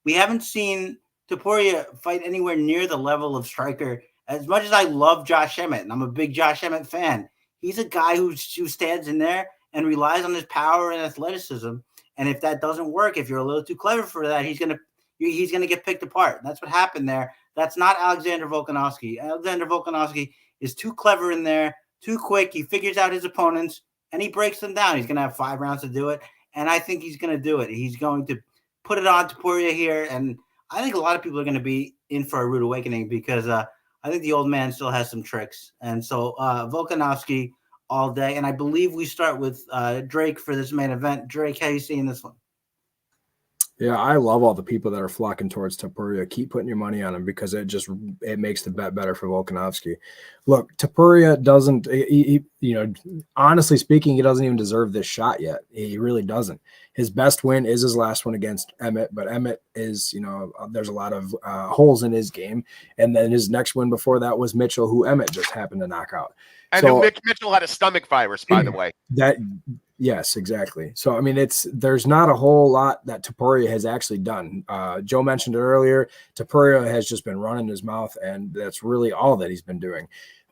We haven't seen Topuria fight anywhere near the level of striker. As much as I love Josh Emmett, and I'm a big Josh Emmett fan, he's a guy who stands in there and relies on his power and athleticism. And if that doesn't work, if you're a little too clever for that, he's gonna get picked apart. That's what happened there. That's not Alexander Volkanovski. Alexander Volkanovski is too clever in there, too quick. He figures out his opponents and he breaks them down. He's gonna have 5 rounds to do it, and I think he's gonna do it. He's going to put it on Topuria here, and I think a lot of people are gonna be in for a rude awakening because I think the old man still has some tricks. And so Volkanovski all day. And I believe we start with Drake for this main event. Drake, how are you seeing this one? Yeah, I love all the people that are flocking towards Topuria. Keep putting your money on him because it makes the bet better for Volkanovski. Look, Topuria doesn't, honestly speaking, he doesn't even deserve this shot yet. He really doesn't. His best win is his last one against Emmett, but Emmett is, there's a lot of holes in his game. And then his next win before that was Mitchell, who Emmett just happened to knock out. And Mitchell had a stomach virus, by the way. Yes, exactly. So, I mean, there's not a whole lot that Topuria has actually done. Joe mentioned it earlier. Topuria has just been running his mouth, and that's really all that he's been doing.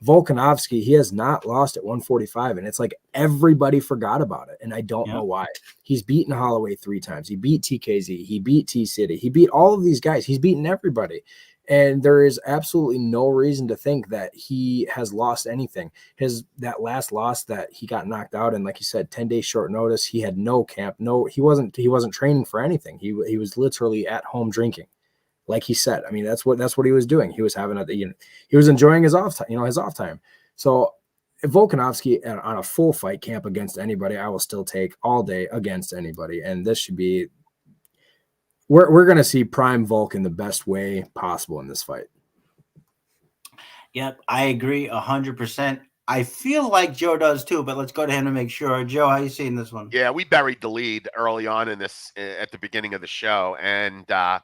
Volkanovski, he has not lost at 145, and it's like everybody forgot about it, and I don't know why. He's beaten Holloway 3 times. He beat TKZ. He beat T-City. He beat all of these guys. He's beaten everybody. And there is absolutely no reason to think that he has lost anything. That last loss that he got knocked out in, like you said, 10 days short notice, he had no camp. No, he wasn't training for anything. He was literally at home drinking. Like he said, I mean, that's what he was doing. He was having he was enjoying his off time, So if Volkanovski on a full fight camp against anybody, I will still take all day against anybody. And this should be, we're going to see prime Volk in the best way possible in this fight. Yep, I agree 100%. I feel like Joe does too, but let's go to him to make sure. Joe, how you seeing this one? Yeah, we buried the lead early on in this at the beginning of the show, and I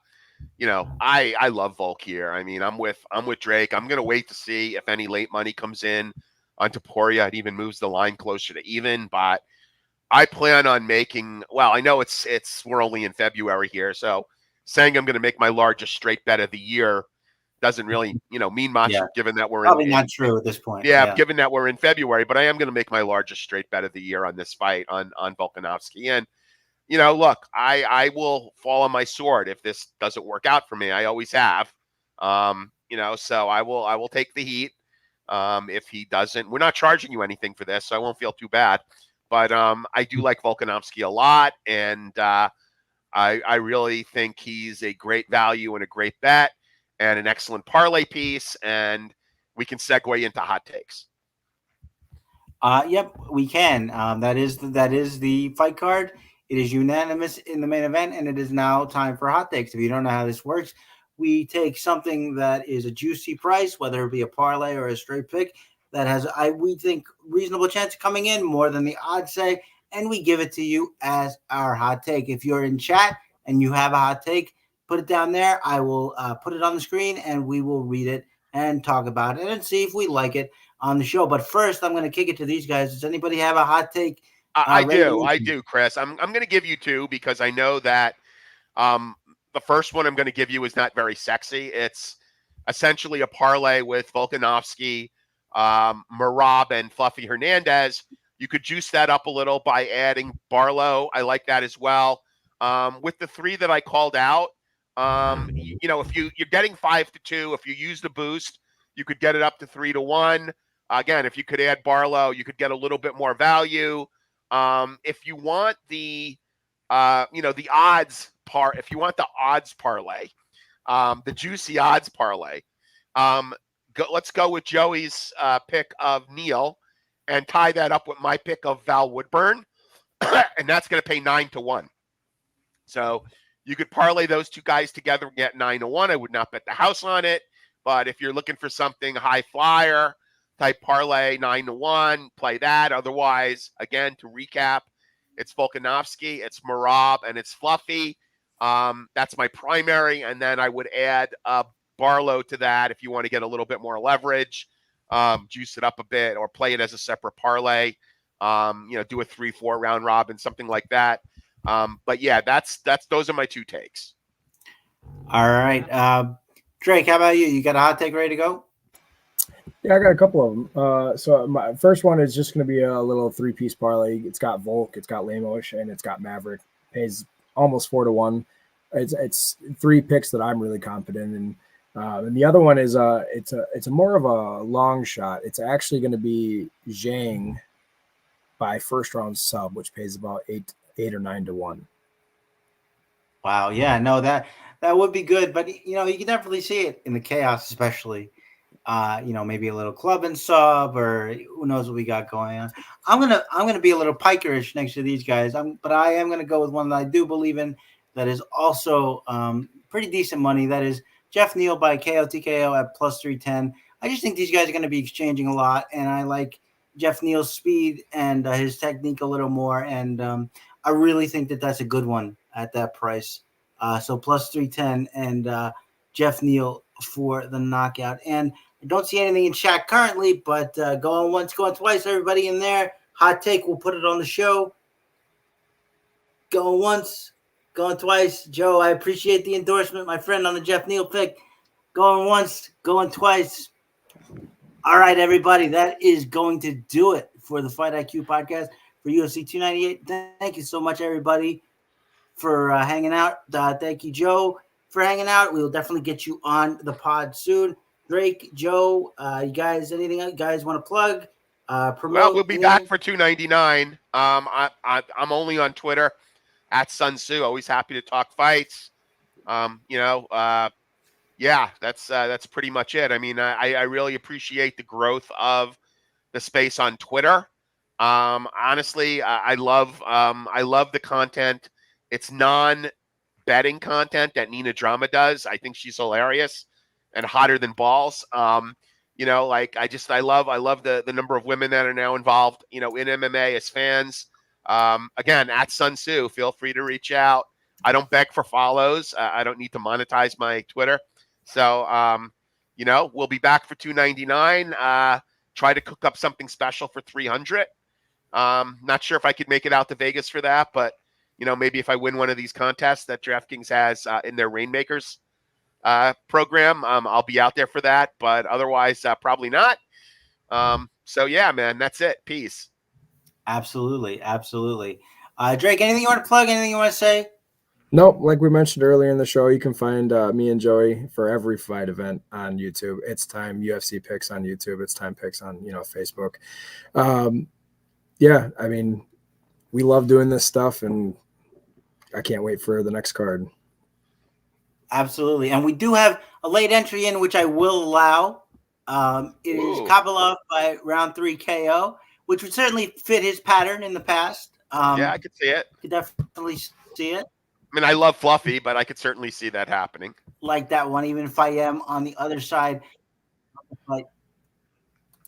love Volk here. I mean, I'm with Drake. I'm gonna wait to see if any late money comes in on Topuria. It even moves the line closer to even, but I plan on making. Well, I know we're only in February here, so saying I'm going to make my largest straight bet of the year doesn't really mean much, Yeah, given that we're probably not true at this point. Yeah. given that we're in February. But I am going to make my largest straight bet of the year on this fight on Volkanovski. And look, I will fall on my sword if this doesn't work out for me. I always have. So I will take the heat. If he doesn't, we're not charging you anything for this, so I won't feel too bad. But I do like Volkanovski a lot, and I really think he's a great value and a great bet and an excellent parlay piece. And we can segue into hot takes. Yep, we can. That is the fight card. It is unanimous in the main event, and it is now time for hot takes. If you don't know how this works, we take something that is a juicy price, whether it be a parlay or a straight pick, that has we think reasonable chance of coming in more than the odds say, and we give it to you as our hot take. If you're in chat and you have a hot take, put it down there. I will put it on the screen, and we will read it and talk about it and see if we like it on the show. But first, I'm going to kick it to these guys. Does anybody have a hot take? I do, Chris. I'm going to give you two because I know that the first one I'm going to give you is not very sexy. It's essentially a parlay with Volkanovski, Merab, and Fluffy Hernandez. You could juice that up a little by adding Barlow. I like that as well. With the three that I called out, if you're getting 5-2, if you use the boost, you could get it up to 3-1. Again, if you could add Barlow, you could get a little bit more value. If you want the odds part, if you want the odds parlay, the juicy odds parlay, let's go with Joey's pick of Neal and tie that up with my pick of Val Woodburn, and that's going to pay 9-1. So you could parlay those two guys together and get 9-1. I would not bet the house on it, but if you're looking for something high flyer type parlay, 9-1, play that. Otherwise, again, to recap, it's Volkanovski, it's Merab, and it's Fluffy. That's my primary, and then I would add Barlow to that if you want to get a little bit more leverage, juice it up a bit, or play it as a separate parlay. Do a 3-4 round robin, something like that. But yeah, those are my two takes. All right, Drake, how about you? You got a hot take ready to go? Yeah, I got a couple of them. So my first one is just going to be a little 3-piece parlay. It's got Volk, it's got Lemos, and it's got Maverick. Pays almost 4-1. It's three picks that I'm really confident in. And the other one is it's a more of a long shot. It's actually going to be Zhang by first round sub, which pays about 8 or 9-1. Wow, yeah, no, that would be good, but you can definitely see it in the chaos, especially. Maybe a little club and sub, or who knows what we got going on. I'm gonna be a little pikerish next to these guys. But I am gonna go with one that I do believe in, that is also pretty decent money. That is Jeff Neal by KO TKO at +310. I just think these guys are gonna be exchanging a lot, and I like Jeff Neal's speed and his technique a little more, and I really think that that's a good one at that price. So +310 and Jeff Neal for the knockout. And I don't see anything in chat currently, but going once, going twice, everybody in there. Hot take, we'll put it on the show. Going once, going twice. Joe, I appreciate the endorsement, my friend, on the Jeff Neal pick. Going once, going twice. All right, everybody, that is going to do it for the Fight IQ podcast for UFC 298. Thank you so much, everybody, for hanging out. Thank you, Joe, for hanging out. We will definitely get you on the pod soon. Drake, Joe, you guys, anything you guys want to plug? Promote? Well, we'll be back for 299. I'm only on Twitter at Sun Tzu. Always happy to talk fights. Yeah, that's pretty much it. I mean, I really appreciate the growth of the space on Twitter. Honestly, I love the content. It's non-betting content that Nina Drama does. I think she's hilarious and hotter than balls. You know, like I love the number of women that are now involved, you know, in MMA as fans. Again, at Sun Tzu, feel free to reach out. I don't beg for follows. I don't need to monetize my Twitter. So, you know, we'll be back for 299. Try to cook up something special for 300. Not sure if I could make it out to Vegas for that, but you know, maybe if I win one of these contests that DraftKings has in their Rainmakers program, I'll be out there for that. But otherwise, probably not. So yeah, man, that's it. Peace. Absolutely, absolutely. Drake, anything you want to plug? Anything you want to say? Nope, like we mentioned earlier in the show, you can find me and Joey for every fight event on YouTube. It's Time UFC Picks on YouTube. It's Time Picks on Facebook. Yeah, I mean, we love doing this stuff, and I can't wait for the next card. Absolutely, and we do have a late entry in, which I will allow. It is Kopylov by round 3 KO, which would certainly fit his pattern in the past. Yeah, I could see it. Could definitely see it. I mean, I love Fluffy, but I could certainly see that happening. Like that one, even if I am on the other side. But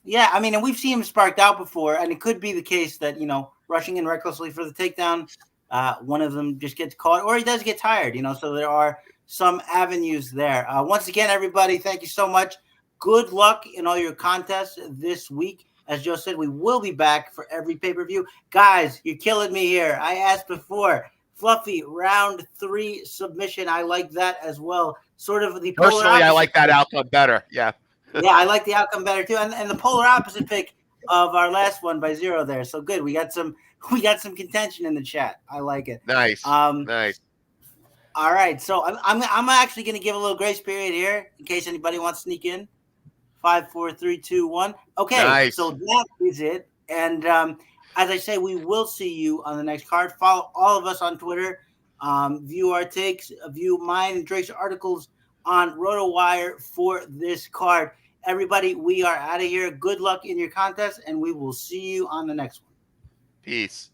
yeah, I mean, and we've seen him sparked out before, and it could be the case that, you know, rushing in recklessly for the takedown, one of them just gets caught, or he does get tired, you know, so there are some avenues there. Once again, everybody, thank you so much. Good luck in all your contests this week. As Joe said, we will be back for every pay-per-view. Guys, you're killing me here. I asked before. Fluffy, round 3 submission. I like that as well. Sort of the polar Personally, opposite. I like that outcome better. Yeah. Yeah, I like the outcome better too. And the polar opposite pick of our last one by 0 there. So good. We got some contention in the chat. I like it. Nice. Nice. All right. So I'm actually going to give a little grace period here in case anybody wants to sneak in. 5, 4, 3, 2, 1. Okay. Nice. So that is it. And as I say, we will see you on the next card. Follow all of us on Twitter. View our takes, view mine and Drake's articles on RotoWire for this card. Everybody, we are out of here. Good luck in your contest, and we will see you on the next one. Peace.